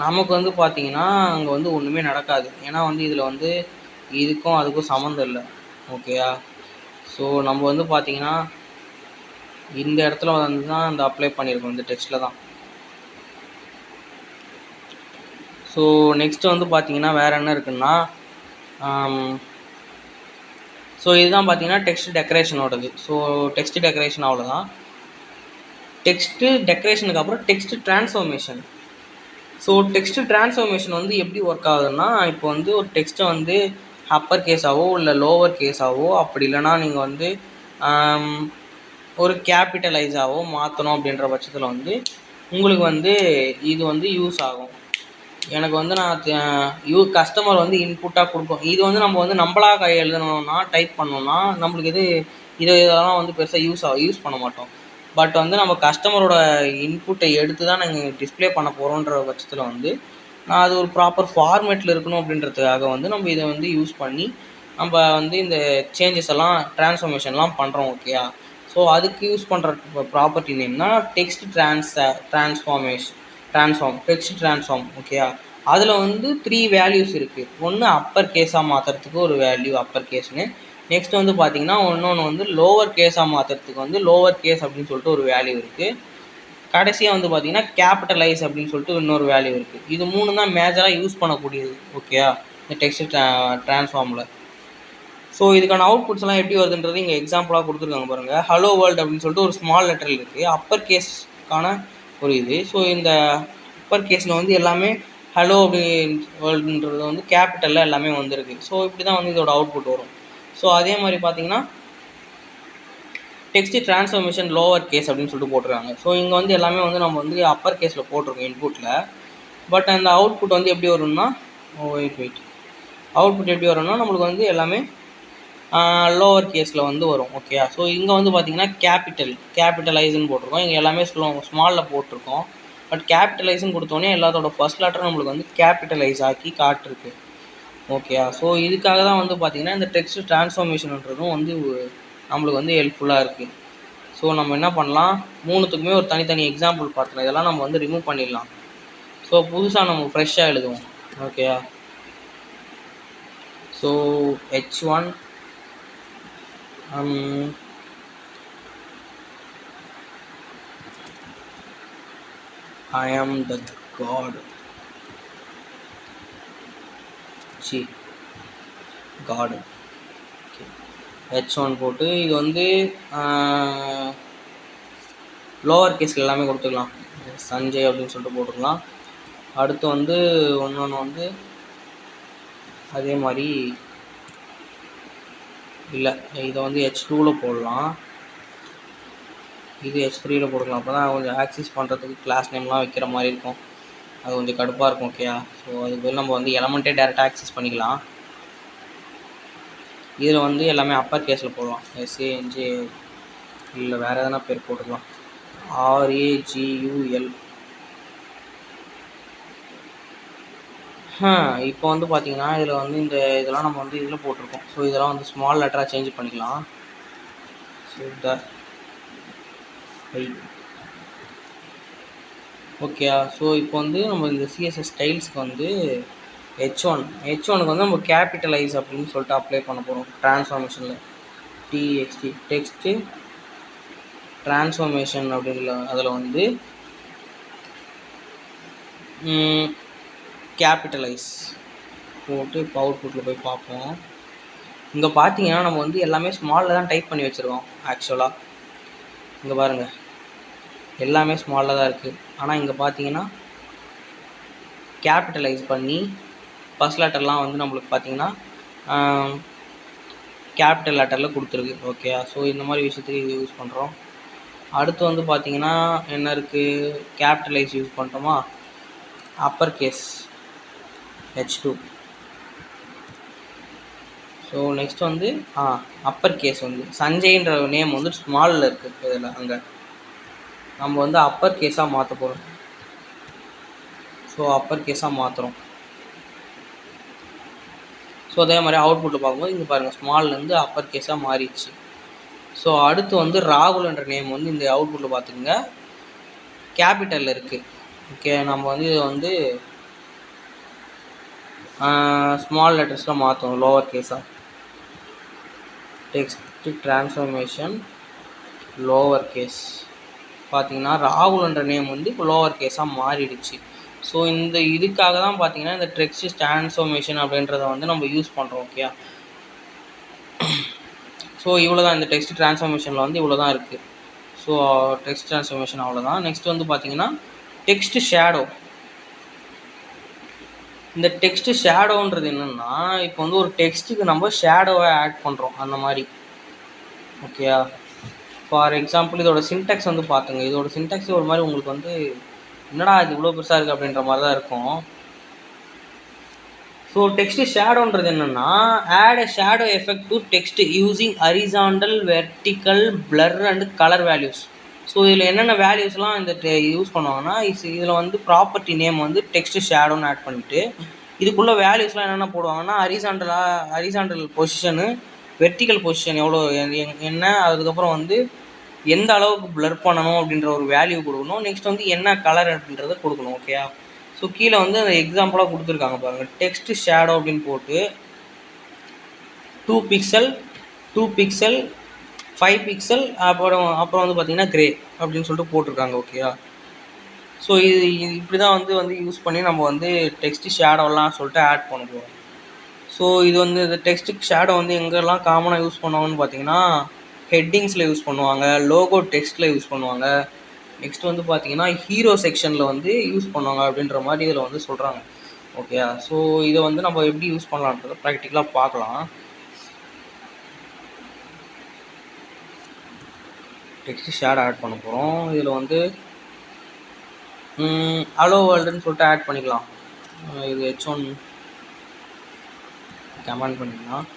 நமக்கு வந்து பார்த்திங்கன்னா அங்கே வந்து ஒன்றுமே நடக்காது. ஏன்னா வந்து இதில் வந்து இதுக்கும் அதுக்கும் சம்மந்தம் இல்லை. ஓகேயா? ஸோ நம்ம வந்து பார்த்திங்கன்னா இந்த இடத்துல வந்து தான் இந்த அப்ளை பண்ணியிருக்கோம், இந்த டெக்ஸ்ட்டில் தான். ஸோ நெக்ஸ்ட்டு வந்து பார்த்திங்கன்னா வேறு என்ன இருக்குன்னா, ஸோ இதுதான் பார்த்திங்கன்னா டெக்ஸ்ட் டெக்கரேஷனோடது. ஸோ டெக்ஸ்ட் டெக்கரேஷன் அவ்வளோதான். டெக்ஸ்ட்டு டெக்கரேஷனுக்கு அப்புறம் text transformation. So text transformation வந்து எப்படி ஒர்க் ஆகுதுன்னா, இப்போ வந்து ஒரு டெக்ஸ்ட்டை வந்து அப்பர் கேஸாவோ இல்லை லோவர் கேஸாவோ, அப்படி இல்லைனா நீங்கள் வந்து ஒரு கேபிட்டலைஸாவோ மாற்றணும் அப்படின்ற பட்சத்தில் வந்து உங்களுக்கு வந்து இது வந்து யூஸ் ஆகும். எனக்கு வந்து நான் கஸ்டமர் வந்து இன்புட்டாக கொடுக்கும். இது வந்து நம்ம வந்து நம்மளாக எழுதணும்னா டைப் பண்ணோம்னா நம்மளுக்கு இதெல்லாம் வந்து பெருசாக யூஸ் பண்ண மாட்டோம். பட் வந்து நம்ம கஸ்டமரோட இன்புட்டை எடுத்து தான் நாங்கள் டிஸ்பிளே பண்ண போகிறோன்ற பட்சத்தில் வந்து நான் அது ஒரு ப்ராப்பர் ஃபார்மேட்டில் இருக்கணும் அப்படின்றதுக்காக வந்து நம்ம இதை வந்து யூஸ் பண்ணி நம்ம வந்து இந்த சேஞ்சஸ் எல்லாம் ட்ரான்ஸ்ஃபார்மேஷன்லாம் பண்ணுறோம். ஓகேயா? ஸோ அதுக்கு யூஸ் பண்ணுற ப்ராப்பர்ட்டி நேம்னா டெக்ஸ்ட் டெக்ஸ்ட் ட்ரான்ஸ்ஃபார்ம். ஓகேயா? அதில் வந்து 3 வேல்யூஸ் இருக்குது. ஒன்று அப்பர் கேஸாக மாற்றுறதுக்கு ஒரு வேல்யூ அப்பர் கேஸ்னு. நெக்ஸ்ட் வந்து பார்த்திங்கன்னா இன்னொன்று வந்து லோவர் கேஸாக மாற்றுறதுக்கு வந்து லோவர் கேஸ் அப்படின்னு சொல்லிட்டு ஒரு வேல்யூ இருக்குது. கடைசியாக வந்து பார்த்திங்கன்னா கேபிட்டலைஸ் அப்படின்னு சொல்லிட்டு இன்னொரு வேல்யூ இருக்குது. இது 3 தான் மேஜராக யூஸ் பண்ணக்கூடியது. ஓகேயா? இந்த டெக்ஸ்ட் ட்ரான்ஸ்ஃபார்மில். ஸோ இதுக்கான அவுட்புட்ஸ்லாம் எப்படி வருதுன்றது இங்கே எக்ஸாம்பிளாக கொடுத்துருக்காங்க பாருங்கள். ஹலோ வேர்ல்டு அப்படின்னு சொல்லிட்டு ஒரு ஸ்மால் லெட்டரில் இருக்குது. அப்பர் கேஸ்க்கான ஒரு இது. ஸோ இந்த அப்பர் கேஸில் வந்து எல்லாமே ஹலோ அப்படின்றது வந்து கேபிட்டலில் எல்லாமே வந்திருக்கு. ஸோ இப்படி தான் வந்து இதோட அவுட்புட் வரும். ஸோ அதே மாதிரி பார்த்தீங்கன்னா டெக்ஸ்ட் ட்ரான்ஸ்ஃபர்மேஷன் லோவர் கேஸ் அப்படின்னு சொல்லிட்டு போட்டிருக்காங்க. ஸோ இங்கே வந்து எல்லாமே வந்து நம்ம வந்து அப்பர் கேஸில் போட்டிருக்கோம் இன்புட்டில். பட் அந்த அவுட்புட் வந்து எப்படி வரும்னா வெயிட் அவுட்புட் எப்படி வரும்னா நம்மளுக்கு வந்து எல்லாமே லோவர் கேஸில் வந்து வரும். ஓகே. ஸோ இங்கே வந்து பார்த்தீங்கன்னா கேபிட்டலைஸ்ன்னு போட்டிருக்கோம். இங்கே எல்லாமே ஸ்மாலில் போட்டிருக்கோம். பட் கேபிட்டலைஸ்ன்னு கொடுத்தோன்னே எல்லாத்தோட ஃபர்ஸ்ட் லெட்டர் நம்மளுக்கு வந்து கேபிட்டலைஸ் ஆக்கி காட்டிருக்கு. ஓகே. ஸோ இதுக்காக தான் வந்து பார்த்தீங்கன்னா இந்த டெக்ஸ்ட் ட்ரான்ஸ்ஃபார்மேஷன்ன்றதும் வந்து நம்மளுக்கு வந்து ஹெல்ப்ஃபுல்லாக இருக்குது. ஸோ நம்ம என்ன பண்ணலாம், மூணுத்துக்குமே ஒரு தனித்தனி எக்ஸாம்பிள் பார்த்துக்கலாம். இதெல்லாம் நம்ம வந்து ரிமூவ் பண்ணிடலாம். ஸோ புதுசாக நம்ம ஃப்ரெஷ்ஷாக எழுதுவோம். Okay. So H1 I am the God. God. H1 போட்டு இது வந்து லோவர் கேஸில் எல்லாமே கொடுத்துக்கலாம். சஞ்சய் அப்படின்னு சொல்லிட்டு போட்டுக்கலாம். அடுத்து வந்து ஒன்று வந்து அதே மாதிரி இல்லை, இதை வந்து H2வில் போடலாம், இது H3யில் போடலாம். அப்போ தான் கொஞ்சம் ஆக்சஸ் பண்ணுறதுக்கு கிளாஸ் நேம்லாம் வைக்கிற மாதிரி இருக்கும். அது கொஞ்சம் கடுப்பாக இருக்கும். ஓகேயா. ஸோ அதுக்கு பதில் நம்ம வந்து எலமெண்ட்டே டேரெக்டாக ஆக்சஸ் பண்ணிக்கலாம். இதில் வந்து எல்லாமே அப்பர் கேஸில் போடலாம். SANJ இல்லை வேறு எதனா பேர் போட்டுக்கலாம். RAGUL. இப்போ வந்து பார்த்தீங்கன்னா இதில் வந்து இதெல்லாம் நம்ம வந்து இதில் போட்டிருக்கோம். ஸோ இதெல்லாம் வந்து ஸ்மால் லெட்டராக சேஞ்ச் பண்ணிக்கலாம். So okay. ஸோ இப்போ வந்து நம்ம இந்த CSS ஸ்டைல்ஸ்க்கு வந்து H1க்கு வந்து நம்ம கேபிட்டலைஸ் அப்படின்னு சொல்லிட்டு அப்ளை பண்ண போகிறோம். ட்ரான்ஸ்ஃபார்மேஷனில் டெக்ஸ்ட்டு ட்ரான்ஸ்ஃபார்மேஷன் அப்படிங்கிற அதில் வந்து கேபிட்டலைஸ் போட்டு இப்போ அவுட்புட்டில் போய் பார்ப்போம். இங்கே பார்த்தீங்கன்னா நம்ம வந்து எல்லாமே ஸ்மாலில் தான் டைப் பண்ணி வச்சுருக்கோம். ஆக்சுவலாக இங்கே பாருங்கள், எல்லாமே ஸ்மாலில் தான் இருக்குது. ஆனால் இங்கே பார்த்தீங்கன்னா கேபிட்டலைஸ் பண்ணி ஃபர்ஸ்ட் லெட்டர்லாம் வந்து நம்மளுக்கு பார்த்தீங்கன்னா கேபிட்டல் லெட்டரில் கொடுத்துருக்கு. ஓகே. ஸோ இந்த மாதிரி விஷயத்துக்கு இது யூஸ் பண்ணுறோம். அடுத்து வந்து பார்த்தீங்கன்னா என்ன இருக்குது, கேபிட்டலைஸ் யூஸ் பண்ணிட்டோமா, upper case H2. So next வந்து அப்பர் கேஸ் வந்து சஞ்சய்ன்ற நேம் வந்து ஸ்மாலில் இருக்குது. இதில் அங்கே நம்ம வந்து அப்பர் கேஸாக மாற்ற போகிறோம். ஸோ அப்பர் கேஸாக மாற்றுறோம். ஸோ அதே மாதிரி அவுட்புட்டில் பார்க்கும்போது இங்கே பாருங்கள் ஸ்மால்லேருந்து அப்பர் கேஸாக மாறிடுச்சு. ஸோ அடுத்து வந்து ராகுல்ன்ற நேம் வந்து இந்த அவுட்புட்டில் பார்த்துக்குங்க கேபிட்டலில் இருக்குது. ஓகே. நம்ம வந்து இதை வந்து ஸ்மால் லெட்டர்ஸில் மாற்றணும், லோவர் கேஸாக. டெக்ஸ்ட் ட்ரான்ஸ்ஃபார்மேஷன் லோவர் கேஸ் பார்த்தீங்கன்னா ராகுல்ன்ற நேம் வந்து இப்போ லோவர் கேஸாக மாறிடுச்சு. ஸோ இதுக்காக தான் பார்த்தீங்கன்னா இந்த டெக்ஸ்ட் ட்ரான்ஸ்ஃபார்மேஷன் அப்படின்றத வந்து நம்ம யூஸ் பண்ணுறோம். ஓகே. ஸோ இவ்வளோ தான் இந்த டெக்ஸ்ட் ட்ரான்ஸ்ஃபார்மேஷனில் வந்து இவ்வளோ தான் இருக்குது. ஸோ டெக்ஸ்ட் ட்ரான்ஸ்ஃபார்மேஷன் அவ்வளோதான். நெக்ஸ்ட் வந்து பார்த்தீங்கன்னா டெக்ஸ்ட் ஷேடோ. இந்த டெக்ஸ்ட் ஷேடோன்றது என்னென்னா இப்போ வந்து ஒரு டெக்ஸ்ட்டுக்கு நம்ம ஷேடோவை ஆட் பண்ணுறோம் அந்த மாதிரி. ஓகே. ஃபார் எக்ஸாம்பிள் இதோட சின்டெக்ஸ் வந்து பார்த்துங்க. இதோட சின்டெக்ஸ் ஒரு மாதிரி உங்களுக்கு வந்து என்னடா இது இவ்வளோ பெருசாக இருக்குது அப்படின்ற மாதிரி தான் இருக்கும். ஸோ டெக்ஸ்ட் ஷேடோன்றது என்னென்னா add a shadow effect to text using horizontal vertical blur and colour values. So இதில் என்னென்ன வேல்யூஸ்லாம் இந்த யூஸ் பண்ணுவாங்கன்னா இதில் வந்து ப்ராப்பர்ட்டி நேம் வந்து டெக்ஸ்ட் ஷேடோன்னு ஆட் பண்ணிவிட்டு இதுக்குள்ளே வேல்யூஸ்லாம் என்னென்ன போடுவாங்கன்னா ஹரிசாண்டல் பொசிஷனு, வெர்டிக்கல் பொசிஷன் எவ்வளோ என்ன, அதுக்கப்புறம் வந்து எந்த அளவுக்கு பிளர் பண்ணணும் அப்படின்ற ஒரு வேல்யூ கொடுக்கணும். நெக்ஸ்ட் வந்து என்ன கலர் அப்படின்றத கொடுக்கணும். ஓகே. ஸோ கீழே வந்து அந்த எக்ஸாம்பிளாக கொடுத்துருக்காங்க பாருங்கள். டெக்ஸ்ட் ஷேடோ அப்படின்னு போட்டு 2 பிக்சல் 5 பிக்சல் அப்புறம் வந்து பார்த்தீங்கன்னா கிரே அப்படின்னு சொல்லிட்டு போட்டிருக்காங்க. ஓகேயா. ஸோ இது இப்படி தான் வந்து யூஸ் பண்ணி நம்ம வந்து டெக்ஸ்ட் ஷேடோலாம் சொல்லிட்டு ஆட் பண்ண போகிறோம். ஸோ இது வந்து இந்த டெக்ஸ்ட் ஷேடோ வந்து எங்கெல்லாம் காமனாக யூஸ் பண்ணுவாங்கன்னு பார்த்தீங்கன்னா ஹெட்டிங்ஸில் யூஸ் பண்ணுவாங்க, லோகோ டெக்ஸ்ட்டில் யூஸ் பண்ணுவாங்க, நெக்ஸ்ட் வந்து பார்த்தீங்கன்னா ஹீரோ செக்ஷனில் வந்து யூஸ் பண்ணுவாங்க அப்படின்ற மாதிரி இதில் வந்து சொல்கிறாங்க. ஓகே, ஸோ இதை வந்து நம்ம எப்படி யூஸ் பண்ணலான்றதை ப்ராக்டிக்கலாக பார்க்கலாம். டெக்ஸ்ட் ஷேட் ஆட் பண்ண போகிறோம். இதில் வந்து ஹலோ வேர்ல்டுன்னு சொல்லிட்டு ஆட் பண்ணிக்கலாம். இது H1 கமெண்ட் பண்ணிக்கலாம்.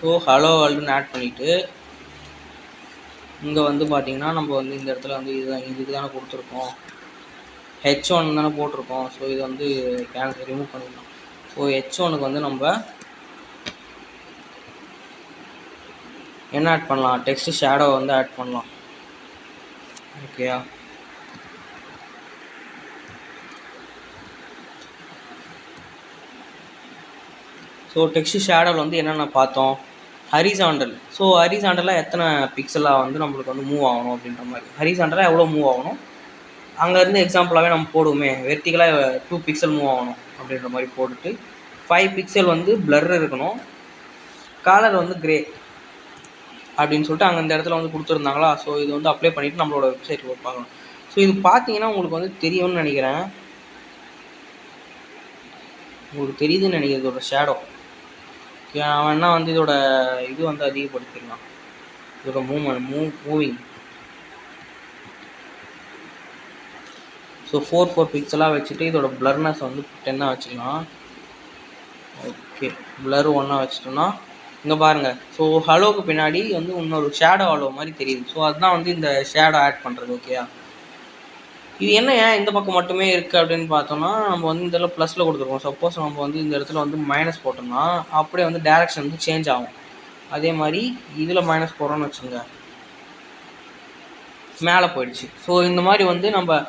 ஸோ ஹலோ வேர்ல்டுன்னு ஆட் பண்ணிவிட்டு இங்கே வந்து பார்த்தீங்கன்னா நம்ம வந்து இந்த இடத்துல வந்து இதுக்கு தானே கொடுத்துருக்கோம், H1 தானே போட்டிருக்கோம். ஸோ இது வந்து கேன்சல் ரிமூவ் பண்ணிடலாம். ஸோ H1க்கு வந்து நம்ம என்ன ஆட் பண்ணலாம், டெக்ஸ்ட் ஷேடோ வந்து ஆட் பண்ணலாம். ஓகேயா, ஸோ டெக்ஸ்ட் ஷேடோவில் வந்து என்னென்ன பார்த்தோம், ஹரிசாண்டல். ஸோ ஹரிசாண்டலாக எத்தனை பிக்சலாக வந்து நம்மளுக்கு வந்து மூவ் ஆகணும் அப்படின்ற மாதிரி, ஹரிசாண்டலாக எவ்வளோ மூவ் ஆகணும் அங்கேருந்து எக்ஸாம்பிளாகவே நம்ம போடுவோமே, வெர்டிகலாக 2 பிக்சல் மூவ் ஆகணும் அப்படின்ற மாதிரி போட்டுட்டு 5 பிக்சல் வந்து பிளர் இருக்கணும், கலர் வந்து கிரே அப்படின்னு சொல்லிட்டு அங்கே இந்த இடத்துல வந்து கொடுத்துருந்தாங்களா. ஸோ இது வந்து அப்ளை பண்ணிவிட்டு நம்மளோட வெப்சைட்டில் பார்க்கலாம். ஸோ இது பார்த்தீங்கன்னா உங்களுக்கு வந்து தெரியும்னு நினைக்கிறேன், உங்களுக்கு தெரியுதுன்னு நினைக்கிறேன் இதோட ஷேடோ. அவன் என்ன வந்து இதோட இது வந்து அதிகப்படுத்திடலாம், இதோட மூவிங். ஸோ 4 பிக்சலாக வச்சுட்டு இதோட பிளர்னஸ் வந்து 10 வச்சுக்கலாம். ஓகே, பிளர் 1 வச்சுட்டோம்னா இங்கே பாருங்கள். ஸோ ஹலோவுக்கு பின்னாடி வந்து இன்னொரு ஷேடோ ஹலோ மாதிரி தெரியுது. ஸோ அதுதான் வந்து இந்த ஷேடோ ஆட் பண்ணுறது. ஓகேயா, இது என்ன ஏன் இந்த பக்கம் மட்டுமே இருக்குது அப்படின்னு பார்த்தோம்னா, நம்ம வந்து இந்த இடத்துல ப்ளஸில் கொடுத்துருக்கோம். சப்போஸ் நம்ம வந்து இந்த இடத்துல வந்து மைனஸ் போட்டோம்னா அப்படியே வந்து டேரெக்ஷன் வந்து சேஞ்ச் ஆகும். அதே மாதிரி இதில் மைனஸ் போடுறோன்னு வச்சுங்க, மேலே போயிடுச்சு. ஸோ இந்த மாதிரி வந்து நம்ம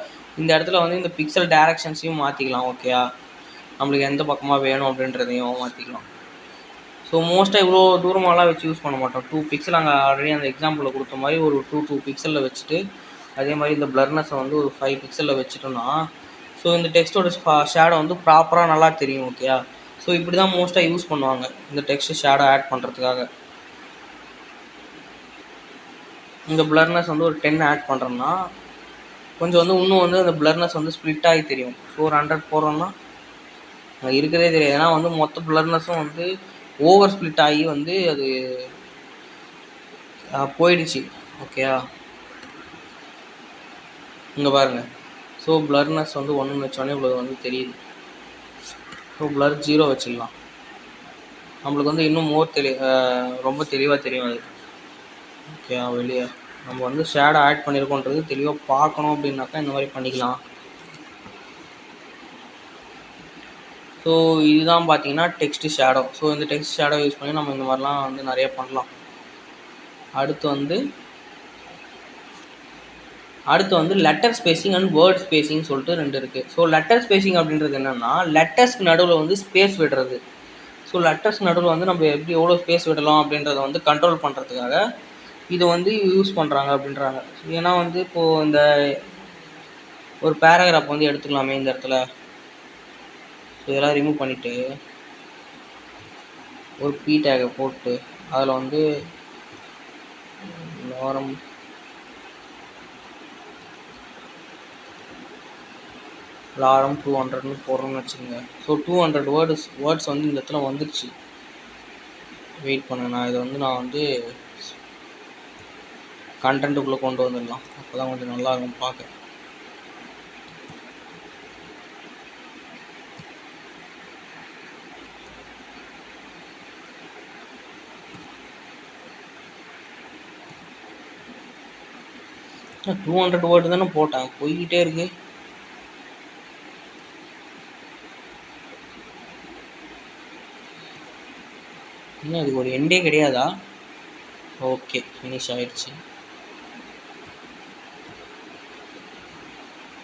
இந்த இடத்துல வந்து இந்த பிக்சல் டேரெக்ஷன்ஸையும் மாற்றிக்கலாம். ஓகேயா, நம்மளுக்கு எந்த பக்கமாக வேணும் அப்படின்றதையும் மாற்றிக்கலாம். ஸோ மோஸ்ட்டாக இவ்வளோ தூரமாகலாம் வச்சு யூஸ் பண்ண மாட்டோம். 2 பிக்சல் அங்கே ஆல்ரெடி அந்த எக்ஸாம்பிளில் கொடுத்த மாதிரி ஒரு 2 பிக்சலில் வச்சுட்டு, அதே மாதிரி இந்த பிளர்னஸை வந்து ஒரு 5 பிக்சலில் வச்சுட்டோம்னா, ஸோ இந்த டெக்ஸ்ட்டோட ஷேடோ வந்து ப்ராப்பராக நல்லா தெரியும். ஓகேயா, ஸோ இப்படி தான் மோஸ்ட்டாக யூஸ் பண்ணுவாங்க இந்த டெக்ஸ்ட் ஷேடோ ஆட் பண்ணுறதுக்காக. இந்த பிளர்னஸ் வந்து ஒரு 10 ஆட் பண்ணுறோம்னா கொஞ்சம் வந்து இன்னும் வந்து அந்த பிளர்னஸ் வந்து ஸ்ப்ளிட் ஆகி தெரியும். ஸோ ஒரு 100 போடுறோம்னா இருக்கிறதே தெரியாது. ஏன்னா வந்து மொத்த பிளர்னஸும் வந்து ஓவர் ஸ்ப்ளிட் ஆகி வந்து அது போயிடுச்சு. ஓகேயா, இங்கே பாருங்கள். ஸோ பிளர்னஸ் வந்து 1 வச்சோடனே இவ்வளோ வந்து தெரியுது. ஸோ பிளர் 0 வச்சுக்கலாம், நம்மளுக்கு வந்து இன்னும் ரொம்ப தெளிவாக தெரியும் அது. ஓகே, வெளியே நம்ம வந்து ஷேடோ ஆட் பண்ணியிருக்கோன்றது தெளிவாக பார்க்கணும் அப்படின்னாக்கா இந்த மாதிரி பண்ணிக்கலாம். ஸோ இதுதான் பார்த்தீங்கன்னா டெக்ஸ்ட் ஷேடோ. ஸோ இந்த டெக்ஸ்ட் ஷேடோ யூஸ் பண்ணி நம்ம இந்த மாதிரிலாம் வந்து நிறைய பண்ணலாம். அடுத்து வந்து letter spacing and word spacing சொல்லிட்டு 2 இருக்குது. ஸோ லெட்டர் ஸ்பேசிங் அப்படின்றது என்னென்னா லெட்டர்ஸ்க்கு நடுவில் வந்து ஸ்பேஸ் விடுறது. ஸோ லெட்டர்ஸ் நடுவில் வந்து நம்ம எப்படி எவ்வளோ ஸ்பேஸ் விடலாம் அப்படின்றத வந்து கண்ட்ரோல் பண்ணுறதுக்காக இதை வந்து யூஸ் பண்ணுறாங்க அப்படின்றாங்க. ஏன்னா வந்து இப்போது இந்த ஒரு பேராகிராஃப் வந்து எடுத்துக்கலாமே, இந்த இடத்துல இதெல்லாம் ரிமூவ் பண்ணிவிட்டு ஒரு பி டேகை போட்டு அதில் வந்து லாரம் 200ன்னு போடுறோம்னு வச்சுக்கோங்க. ஸோ 200 வேர்ட்ஸ் வந்து இந்த இடத்துல வந்துடுச்சு. வெயிட் பண்ண, நான் இதை வந்து கண்டென்ட்டுக்குள்ளே கொண்டு வந்துடலாம். அப்போ தான் கொஞ்சம் நல்லா இருக்கும் பார்க்க. நான் 200 வேர்டு தானே போட்டேன், போய்கிட்டே இருக்கு. இன்னும் அதுக்கு ஒரு எண்டே கிடையாதா? ஓகே, ஃபினிஷ் ஆயிடுச்சு.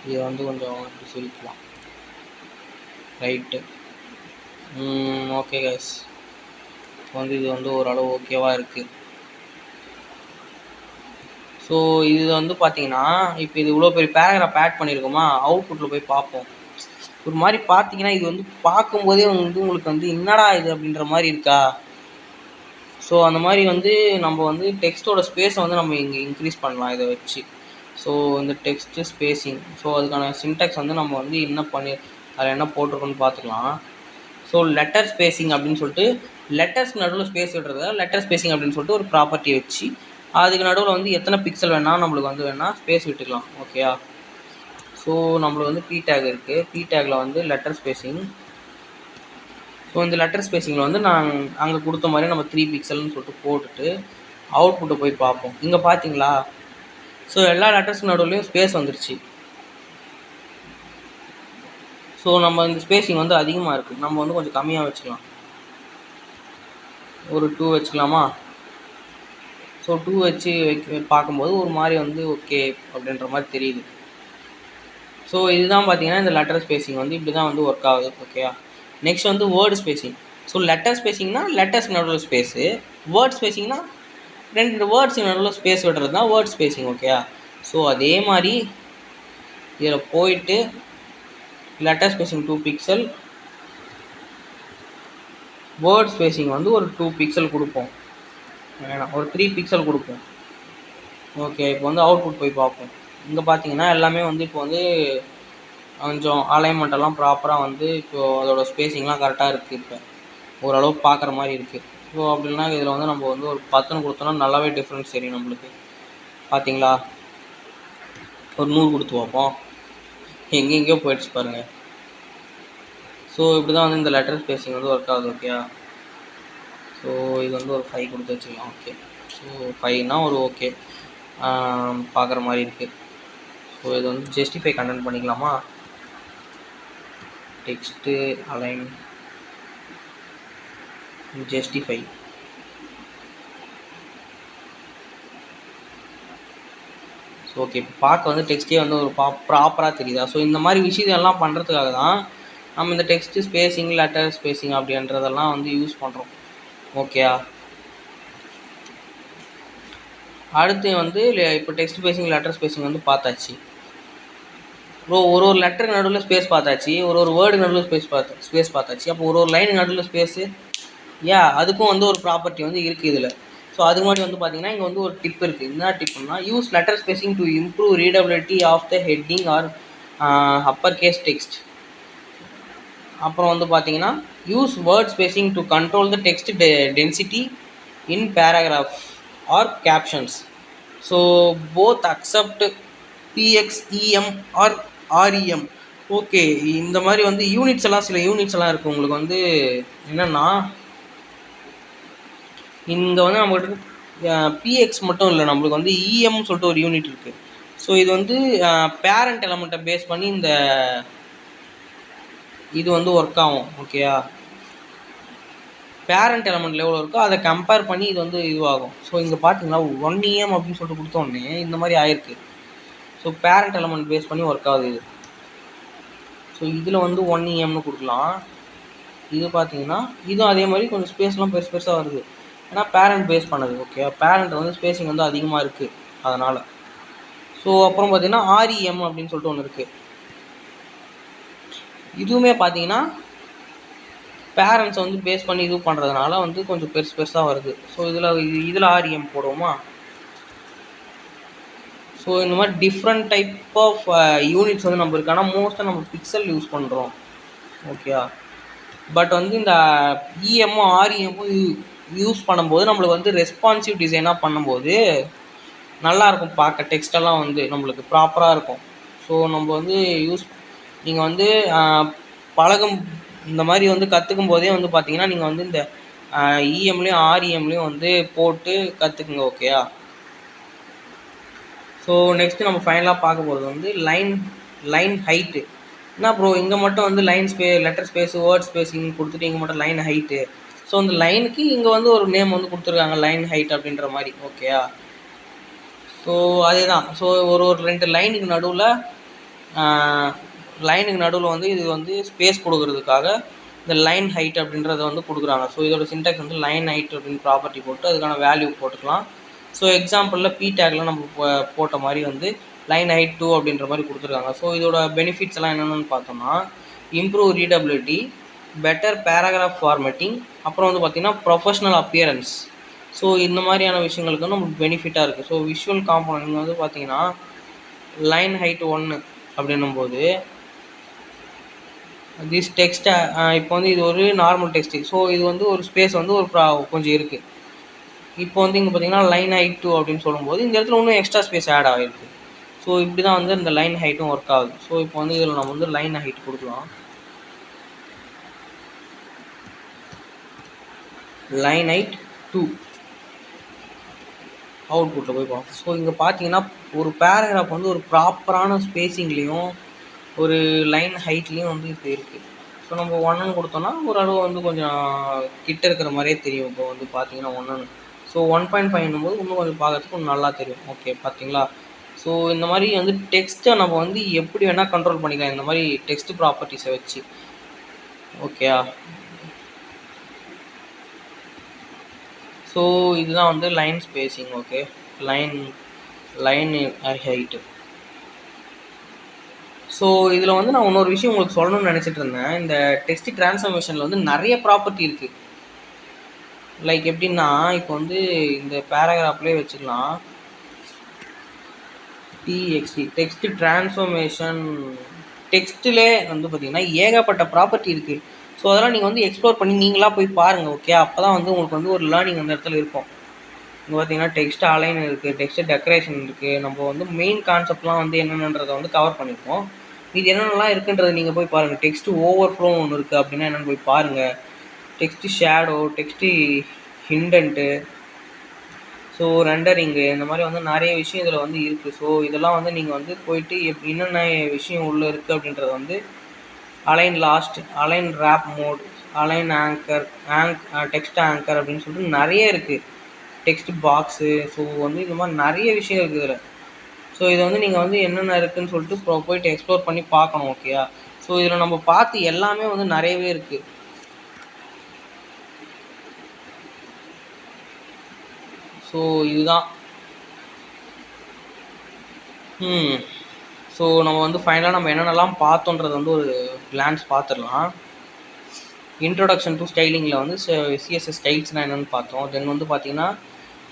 இதை வந்து கொஞ்சம் சுருக்கலாம். ரைட்டு, ஓகே கைஸ், வந்து இது வந்து ஓரளவு ஓகேவாக இருக்குது. ஸோ இது வந்து பார்த்தீங்கன்னா இப்போ இது இவ்வளோ பெரிய பேராகிராஃப் ஆட் பண்ணியிருக்கோமா, அவுட்புட்டில் போய் பார்ப்போம். ஒரு மாதிரி பார்த்தீங்கன்னா இது வந்து பார்க்கும்போதே வந்து உங்களுக்கு வந்து என்னடா இது அப்படின்ற மாதிரி இருக்கா. ஸோ அந்த மாதிரி வந்து நம்ம வந்து டெக்ஸ்ட்டோட ஸ்பேஸை வந்து நம்ம இங்கே இன்க்ரீஸ் பண்ணலாம் இதை வச்சு. ஸோ இந்த டெக்ஸ்ட்டு ஸ்பேஸிங், ஸோ அதுக்கான சின்டெக்ஸ் வந்து நம்ம வந்து என்ன பண்ணி அதில் என்ன போட்டிருக்கோன்னு பார்த்துக்கலாம். ஸோ லெட்டர் ஸ்பேஸிங் அப்படின்னு சொல்லிட்டு லெட்டர்ஸ்க்கு நடுவில் ஸ்பேஸ் விடுறத லெட்டர் ஸ்பேஸிங் அப்படின்னு சொல்லிட்டு ஒரு ப்ராப்பர்ட்டி வச்சு அதுக்கு நடுவில் வந்து எத்தனை பிக்சல் வேணால் நம்மளுக்கு வந்து வேணால் ஸ்பேஸ் விட்டுக்கலாம். ஓகேயா. ஸோ நம்மளுக்கு வந்து பி டேக் இருக்குது. பி டேக்கில் வந்து லெட்டர் ஸ்பேஸிங். ஸோ இந்த லெட்டர் ஸ்பேஸிங்கில் வந்து நான் அங்கே கொடுத்த மாதிரி நம்ம 3 பிக்சல்னு சொல்லிட்டு போட்டுட்டு அவுட்புட்டை போய் பார்ப்போம். இங்கே பார்த்தீங்களா, ஸோ எல்லா லெட்டர்ஸ்க்கு நடுவுலையும் ஸ்பேஸ் வந்துருச்சு. ஸோ நம்ம இந்த ஸ்பேஸிங் வந்து அதிகமாக இருக்குது, நம்ம வந்து கொஞ்சம் கம்மியாக வச்சுக்கலாம். ஒரு 2 வச்சுக்கலாமா. ஸோ 2 வச்சு பார்க்கும்போது ஒரு மாதிரி வந்து ஓகே அப்படின்ற மாதிரி தெரியுது. ஸோ இதுதான் பார்த்தீங்கன்னா இந்த லெட்டர் ஸ்பேஸிங் வந்து இப்படி தான் வந்து ஒர்க் ஆகுது. ஓகேயா. நெக்ஸ்ட் வந்து வேர்டு ஸ்பேஸிங். ஸோ லெட்டர் ஸ்பேஸிங்னா லெட்டர்ஸ்க்கு நடுவில் ஸ்பேஸு, வேர்ட் ஸ்பேஸிங்னா 2 வேர்ட்ஸுக்கு நடுவில் ஸ்பேஸ் விடுறது தான் வேர்ட் ஸ்பேஸிங். ஓகேயா. ஸோ அதே மாதிரி இதில் போயிட்டு letter spacing 2 pixel, word spacing வந்து ஒரு 2 பிக்சல் கொடுப்போம், வேணாம் ஒரு 3 பிக்சல் கொடுப்போம். ஓகே. இப்போ வந்து அவுட்புட் போய் பார்ப்போம். இங்கே பார்த்தீங்கன்னா எல்லாமே வந்து இப்போ வந்து கொஞ்சம் அலைன்மெண்ட்டெல்லாம் ப்ராப்பராக வந்து இப்போது அதோட ஸ்பேஸிங்லாம் கரெக்டாக இருக்குது. இப்போ ஓரளவுக்கு பார்க்குற மாதிரி இருக்குது. ஸோ அப்படின்னா இதில் வந்து நம்ம வந்து ஒரு 10 கொடுத்தோன்னா நல்லாவே டிஃப்ரென்ஸ் தெரியும் நம்மளுக்கு. பார்த்தீங்களா, ஒரு 100 கொடுத்து பார்ப்போம், எங்கெங்கேயோ போயிடுச்சு பாருங்கள். ஸோ இப்படி தான் வந்து இந்த லெட்டர் ஸ்பேஸிங் வந்து ஒர்க் ஆகுது. ஓகேயா. ஸோ இது வந்து ஒரு 5 கொடுத்து வச்சுக்கலாம். ஓகே. ஸோ 5னா ஒரு ஓகே பார்க்குற மாதிரி இருக்குது. ஸோ இது வந்து ஜஸ்டிஃபை கண்டென்ட் பண்ணிக்கலாமா. Text align justify. So okay. பார்க்க வந்து டெக்ஸ்ட்டே வந்து ஒரு ப்ராப்பராக தெரியுதா. ஸோ இந்த மாதிரி விஷயத்தெல்லாம் பண்ணுறதுக்காக தான் நம்ம இந்த டெக்ஸ்ட்டு ஸ்பேஸிங் லெட்டர் ஸ்பேஸிங் அப்படின்றதெல்லாம் வந்து யூஸ் பண்ணுறோம். ஓகேயா. அடுத்து வந்து இப்போ டெக்ஸ்ட் ஸ்பேஸிங் லெட்டர் ஸ்பேஸிங் வந்து பார்த்தாச்சு. ஒரு லெட்டருக்கு நடுவில் ஸ்பேஸ் பார்த்தாச்சு, ஒரு வேர்டு நடுவில் ஸ்பேஸ் பார்த்தாச்சு. அப்போ ஒரு லைனுக்கு நடுவில் ஸ்பேஸு அதுக்கும் வந்து ஒரு ப்ராப்பர்ட்டி வந்து இருக்குது இதில். ஸோ அதுக்கு முன்னாடி வந்து பார்த்தீங்கன்னா இங்கே வந்து ஒரு டிப் இருக்குது. என்ன டிப்னா, use letter spacing to improve readability of the heading or upper case text. அப்புறம் வந்து பார்த்தீங்கன்னா use word spacing to control the text density in paragraph or captions. So both accept PXEM or REM. Okay. இந்த மாதிரி வந்து units எல்லாம் சில units எல்லாம் இருக்குது உங்களுக்கு வந்து என்னென்னா, இங்கே வந்து நம்மகிட்ட PX மட்டும் இல்லை, நம்மளுக்கு வந்து EM சொல்லிட்டு ஒரு யூனிட் இருக்குது. ஸோ இது வந்து பேரண்ட் எலமெண்ட்டை பேஸ் பண்ணி இந்த இது வந்து ஒர்க் ஆகும். ஓகேயா. பேரண்ட் எலமெண்ட் எவ்வளோ இருக்கோ அதை கம்பேர் பண்ணி இது வந்து இதுவாகும். ஸோ இங்கே பார்த்தீங்கன்னா 1EM அப்படின்னு சொல்லிட்டு கொடுத்தோடனே இந்த மாதிரி ஆயிருக்கு. ஸோ பேரண்ட் எலமெண்ட் பேஸ் பண்ணி ஒர்க் ஆகுது இது. ஸோ இதில் வந்து 1EMனு கொடுக்கலாம். இது பார்த்தீங்கன்னா இதுவும் அதே மாதிரி கொஞ்சம் ஸ்பேஸ்லாம் பெருசாக வருது, ஏன்னா பேரண்ட் பேஸ் பண்ணது. ஓகே. பேரண்ட் வந்து ஸ்பேஸிங் வந்து அதிகமாக இருக்குது அதனால். ஸோ அப்புறம் பார்த்தீங்கன்னா REM அப்படின்னு சொல்லிட்டு ஒன்று இருக்குது. இதுவுமே பார்த்தீங்கன்னா பேரண்ட்ஸை வந்து பேஸ் பண்ணி இது பண்ணுறதுனால வந்து கொஞ்சம் பெருசாக வருது. ஸோ இதில் REM போடுவோமா. ஸோ இந்த மாதிரி டிஃப்ரெண்ட் டைப் ஆஃப் யூனிட்ஸ் வந்து நம்ம இருக்குது. ஆனால் மோஸ்ட்டாக நம்ம பிக்சல் யூஸ் பண்ணுறோம். ஓகேயா. பட் வந்து இந்த EMமும் REMமும் யூஸ் பண்ணும்போது நம்மளுக்கு வந்து ரெஸ்பான்சிவ் டிசைனாக பண்ணும்போது நல்லாயிருக்கும் பார்க்க. டெக்ஸ்டெல்லாம் வந்து நம்மளுக்கு ப்ராப்பராக இருக்கும். ஸோ நம்ம வந்து நீங்கள் வந்து பழகும் இந்த மாதிரி வந்து கற்றுக்கும் போதே வந்து பார்த்தீங்கன்னா நீங்கள் வந்து இந்த EMலேயும் REMலேயும் வந்து போட்டு கற்றுக்குங்க. ஓகேயா. ஸோ நெக்ஸ்ட்டு நம்ம ஃபைனலாக பார்க்க போகிறது வந்து லைன் ஹைட்டு. என்ன ப்ரோ இங்கே மட்டும் வந்து லெட்டர் ஸ்பேஸு வேர்ட் ஸ்பேஸிங் கொடுத்துட்டு இங்கே மட்டும் லைன் ஹைட்டு. ஸோ இந்த லைனுக்கு இங்கே வந்து ஒரு நேம் வந்து கொடுத்துருக்காங்க, லைன் ஹைட் அப்படின்ற மாதிரி. ஓகேயா. ஸோ அதே தான். ஸோ ஒரு 2 லைனுக்கு நடுவில் வந்து இது வந்து ஸ்பேஸ் கொடுக்கறதுக்காக இந்த லைன் ஹைட் அப்படின்றத வந்து கொடுக்குறாங்க. ஸோ இதோட சின்டெக்ஸ் வந்து லைன் ஹைட் அப்படின்னு ப்ராப்பர்ட்டி போட்டு அதுக்கான வேல்யூ போட்டுக்கலாம். ஸோ எக்ஸாம்பிளில் P டேக்கில் நம்ம போட்ட மாதிரி வந்து லைன் ஹைட் 2 அப்படின்ற மாதிரி கொடுத்துருக்காங்க. ஸோ இதோட பெனிஃபிட்ஸ் எல்லாம் என்னென்னு பார்த்தோம்னா, improve readability, better paragraph formatting, அப்புறம் வந்து பார்த்திங்கன்னா ப்ரொஃபஷ்னல் அப்பியரன்ஸ். ஸோ இந்த மாதிரியான விஷயங்களுக்கு வந்து நமக்கு பெனிஃபிட்டாக இருக்குது. ஸோ விஷுவல் காம்பனன்ட் வந்து பார்த்திங்கன்னா லைன் ஹைட் 1 அப்படின்னும்போது திஸ் டெக்ஸ்ட்டை இப்போ வந்து இது ஒரு நார்மல் டெக்ஸ்ட்டு. ஸோ இது வந்து ஒரு ஸ்பேஸ் வந்து ஒரு கொஞ்சம் இருக்குது. இப்போ வந்து இங்கே பார்த்தீங்கன்னா லைன் ஹைட் 2 அப்படின்னு சொல்லும்போது இந்த இடத்துல இன்னும் எக்ஸ்ட்ரா ஸ்பேஸ் ஆட் ஆகிருக்கு. ஸோ இப்படி தான் வந்து இந்த லைன் ஹைட்டும் ஒர்க் ஆகுது. ஸோ இப்போ வந்து இதில் நம்ம வந்து லைன் ஹைட் கொடுக்கலாம். லைன் ஹைட் 2 அவுட்புட்டில் போய் பார்ப்போம். ஸோ இங்கே பார்த்தீங்கன்னா ஒரு பேராகிராஃப் வந்து ஒரு ப்ராப்பரான ஸ்பேஸிங்லேயும் ஒரு லைன் ஹைட்லேயும் வந்து இப்போ இருக்குது. ஸோ நம்ம 1ன்னு கொடுத்தோம்னா ஓரளவு வந்து கொஞ்சம் கிட்ட இருக்கிற மாதிரியே தெரியும். இப்போ வந்து பார்த்தீங்கன்னா 1ன்னு. ஸோ 1.5 போது இன்னும் கொஞ்சம் பார்க்கறதுக்கு கொஞ்சம் நல்லா தெரியும். ஓகே பார்த்தீங்களா? ஸோ இந்த மாதிரி வந்து டெக்ஸ்ட்டை நம்ம வந்து எப்படி வேணால் கண்ட்ரோல் பண்ணிக்கலாம் இந்த மாதிரி டெக்ஸ்ட் ப்ராப்பர்ட்டிஸை வச்சு. ஓகேயா? ஸோ இதுதான் வந்து line spacing. Okay, line height. So இதில் வந்து நான் இன்னொரு விஷயம் உங்களுக்கு சொல்லணும்னு நினச்சிட்டு இருந்தேன். இந்த டெக்ஸ்ட் ட்ரான்ஸ்ஃபர்மேஷனில் வந்து நிறைய ப்ராப்பர்ட்டி இருக்குது. லைக் எப்படின்னா இப்போ வந்து இந்த பேராகிராஃப்லேயே வச்சுக்கலாம், டிஎக்ஸ்டி டெக்ஸ்ட் ட்ரான்ஸ்ஃபர்மேஷன். டெக்ஸ்ட்டிலே வந்து பார்த்திங்கன்னா ஏகப்பட்ட ப்ராப்பர்ட்டி இருக்குது. ஸோ அதெல்லாம் நீங்கள் வந்து எக்ஸ்ப்ளோர் பண்ணி நீங்களாக போய் பாருங்கள். ஓகே, அப்போ தான் வந்து உங்களுக்கு வந்து ஒரு லேர்னிங் அந்த இடத்துல இருக்கும். இங்கே பார்த்தீங்கன்னா டெக்ஸ்ட் அலைன் இருக்குது, டெக்ஸ்ட் டெக்கரேஷன் இருக்குது. நம்ம வந்து மெயின் கான்செப்ட்லாம் வந்து என்னென்னன்றதை வந்து கவர் பண்ணியிருக்கோம். இது என்னென்னலாம் இருக்குன்றது நீங்கள் போய் பாருங்கள். டெக்ஸ்ட் ஓவர்ஃப்ளோ ஒன்று இருக்குது அப்படின்னா என்னென்னு போய் பாருங்கள். டெக்ஸ்ட் ஷேடோ, டெக்ஸ்ட் ஹிண்டன்ட்டு, ஸோ ரெண்டரிங்கு, இந்த மாதிரி வந்து நிறைய விஷயம் இதில் வந்து இருக்குது. ஸோ இதெல்லாம் வந்து நீங்கள் வந்து போயிட்டு என்னென்ன விஷயம் உள்ளே இருக்குது அப்படின்றத வந்து align last, align wrap mode, align anchor, text anchor அப்படின்னு சொல்லிட்டு நிறைய இருக்குது. Text box. ஸோ வந்து இந்த மாதிரி நிறைய விஷயம் இருக்குது இதில். ஸோ இதை வந்து நீங்கள் வந்து என்னென்ன இருக்குதுன்னு சொல்லிட்டு போயிட்டு எக்ஸ்ப்ளோர் பண்ணி பார்க்கணும். ஓகேயா? ஸோ இதில் நம்ம பார்த்து எல்லாமே வந்து நிறையவே இருக்குது. ஸோ இதுதான். ஸோ நம்ம வந்து ஃபைனலாக நம்ம என்னென்னலாம் பார்த்தோன்றது வந்து ஒரு கிளான்ஸ் பார்த்துடலாம். இன்ட்ரோடக்ஷன் டு ஸ்டைலிங்கில் வந்து சிஎஸ்எஸ் ஸ்டைல்ஸ்னால் என்னென்னு பார்த்தோம். தென் வந்து பார்த்திங்கன்னா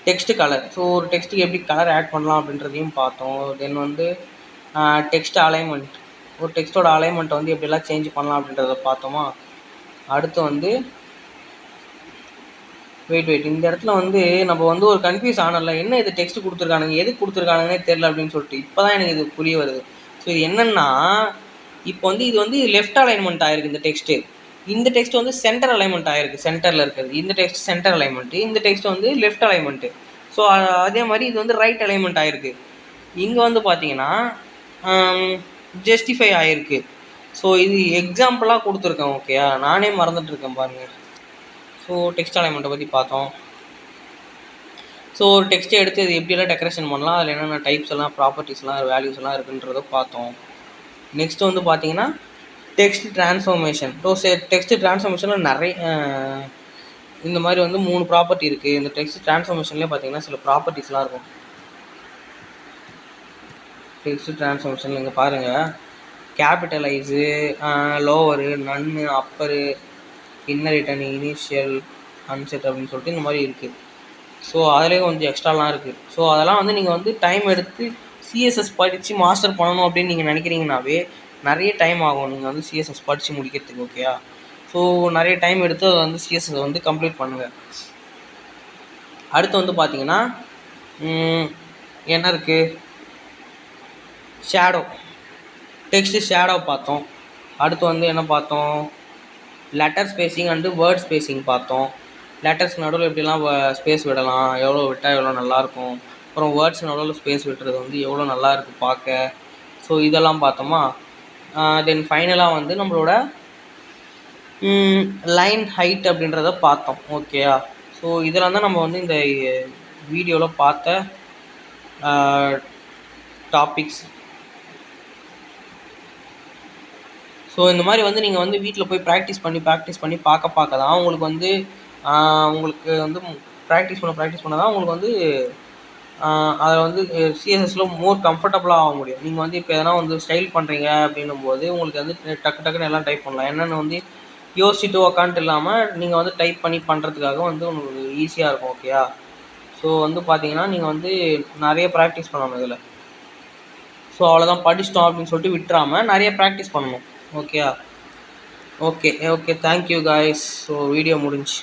டெக்ஸ்ட் கலர். ஸோ ஒரு டெக்ஸ்ட்டுக்கு எப்படி கலர் ஆட் பண்ணலாம் அப்படின்றதையும் பார்த்தோம். தென் வந்து டெக்ஸ்ட் அலைன்மெண்ட், ஒரு டெக்ஸ்ட்டோட அலைன்மெண்ட்டை வந்து எப்படியெல்லாம் சேஞ்ச் பண்ணலாம் அப்படின்றத பார்த்தோமா. அடுத்து வந்து வெயிட் இந்த இடத்துல வந்து நம்ம வந்து ஒரு கன்ஃபியூஸ் ஆனல, என்ன இது டெக்ஸ்ட் கொடுத்துருக்கானுங்க, எதுக்கு கொடுத்துருக்கானுங்கன்னே தெரில அப்படின்னு சொல்லிட்டு இப்போ தான் எனக்கு இது புரிய வருது. ஸோ இது என்னென்னா இப்போ வந்து இது வந்து லெஃப்ட் அலைன்மெண்ட் ஆகிருக்கு இந்த டெக்ஸ்ட்டு. இந்த டெக்ஸ்ட் வந்து சென்டர் அலைன்மெண்ட் ஆகிருக்கு, சென்டரில் இருக்கிறது. இந்த டெக்ஸ்ட் சென்டர் அலைன்மெண்ட்டு, இந்த டெக்ஸ்ட் வந்து லெஃப்ட் அலைன்மெண்ட்டு. ஸோ அதே மாதிரி இது வந்து ரைட் அலைன்மெண்ட் ஆகிருக்கு. இங்கே வந்து பார்த்தீங்கன்னா ஜஸ்டிஃபை ஆகிருக்கு. ஸோ இது எக்ஸாம்பிளாக கொடுத்துருக்கேன். ஓகேயா? நானே மறந்துட்டுருக்கேன் பாருங்கள். ஸோ டெக்ஸ்ட் அலைன்மெண்ட்டை பற்றி பார்த்தோம். ஸோ ஒரு டெக்ஸ்ட்டை எடுத்து இது எப்படியெல்லாம் டெக்கரேஷன் பண்ணலாம், அதில் என்னென்ன டைப்ஸ் எல்லாம், ப்ராப்பர்ட்டிஸ்லாம், வேல்யூஸ் எல்லாம் இருக்குன்றதை பார்த்தோம். நெக்ஸ்ட்டு வந்து பார்த்தீங்கன்னா டெக்ஸ்ட் ட்ரான்ஸ்ஃபர்மேஷன். ஸோ டெக்ஸ்ட் ட்ரான்ஸ்ஃபர்மேஷனில் நிறைய இந்த மாதிரி வந்து 3 ப்ராப்பர்ட்டி இருக்குது. இந்த டெக்ஸ்ட் ட்ரான்ஸ்ஃபர்மேஷன்லேயே பார்த்தீங்கன்னா சில ப்ராப்பர்ட்டிஸ்லாம் இருக்கும். டெக்ஸ்ட் ட்ரான்ஸ்ஃபர்மேஷனில் இங்கே பாருங்கள், capitalize, lower, none, upper, inherit, initial, unset அப்படின்னு சொல்லிட்டு இந்த மாதிரி இருக்குது. ஸோ அதிலே கொஞ்சம் எக்ஸ்ட்ராலாம் இருக்குது. ஸோ அதெல்லாம் வந்து நீங்கள் வந்து டைம் எடுத்து சிஎஸ்எஸ் படித்து மாஸ்டர் பண்ணணும் அப்படின்னு நீங்கள் நினைக்கிறீங்கனாவே நிறைய டைம் ஆகும் நீங்கள் வந்து சிஎஸ்எஸ் படித்து முடிக்கிறதுக்கு. ஓகேயா? ஸோ நிறைய டைம் எடுத்து அதை வந்து சிஎஸ்எஸ் வந்து கம்ப்ளீட் பண்ணுங்கள். அடுத்து வந்து பார்த்தீங்கன்னா என்ன இருக்குது, ஷேடோ, டெக்ஸ்ட் ஷேடோ பார்த்தோம். அடுத்து வந்து என்ன பார்த்தோம், letter spacing and word spacing பார்த்தோம். லெட்டர்ஸ் நடுவில் எப்படிலாம் ஸ்பேஸ் விடலாம், எவ்வளோ விட்டால் எவ்வளோ நல்லாயிருக்கும். அப்புறம் வேர்ட்ஸ் நடுவில் ஸ்பேஸ் விட்டுறது வந்து எவ்வளோ நல்லா இருக்குது பார்க்க. ஸோ இதெல்லாம் பார்த்தோமா. தென் ஃபைனலாக வந்து நம்மளோட லைன் ஹைட் அப்படின்றத பார்த்தோம். ஓகேயா? ஸோ இதெல்லாம் தான் நம்ம வந்து இந்த வீடியோவில் பார்த்த டாபிக்ஸ். ஸோ இந்த மாதிரி வந்து நீங்கள் வந்து வீட்டில் போய் ப்ராக்டிஸ் பண்ணி பார்க்க தான் உங்களுக்கு வந்து ப்ராக்டிஸ் பண்ண தான் உங்களுக்கு வந்து அதில் வந்து சிஎஸ்எஸ்ல மோர் கம்ஃபர்டபுளாக ஆக முடியும். நீங்கள் வந்து இப்போ எதனா வந்து ஸ்டைல் பண்ணுறீங்க அப்படின்னும்போது உங்களுக்கு வந்து டக்கு டக்குன்னு எல்லாம் டைப் பண்ணலாம். என்னென்னு வந்து யோசிச்சுட்டு உக்காந்துட்டு இல்லாமல் நீங்கள் வந்து டைப் பண்ணி பண்ணுறதுக்காக வந்து உங்களுக்கு ஈஸியாக இருக்கும். ஓகேயா? ஸோ வந்து பார்த்தீங்கன்னா நீங்கள் வந்து நிறைய ப்ராக்டிஸ் பண்ணணும் இதில். ஸோ அவ்வளோதான், படிச்சிட்டோம் அப்படின்னு சொல்லிட்டு விட்டுறாம நிறைய ப்ராக்டிஸ் பண்ணணும். ஓகேயா? Okay okay, thank you guys. So video முடிஞ்சு.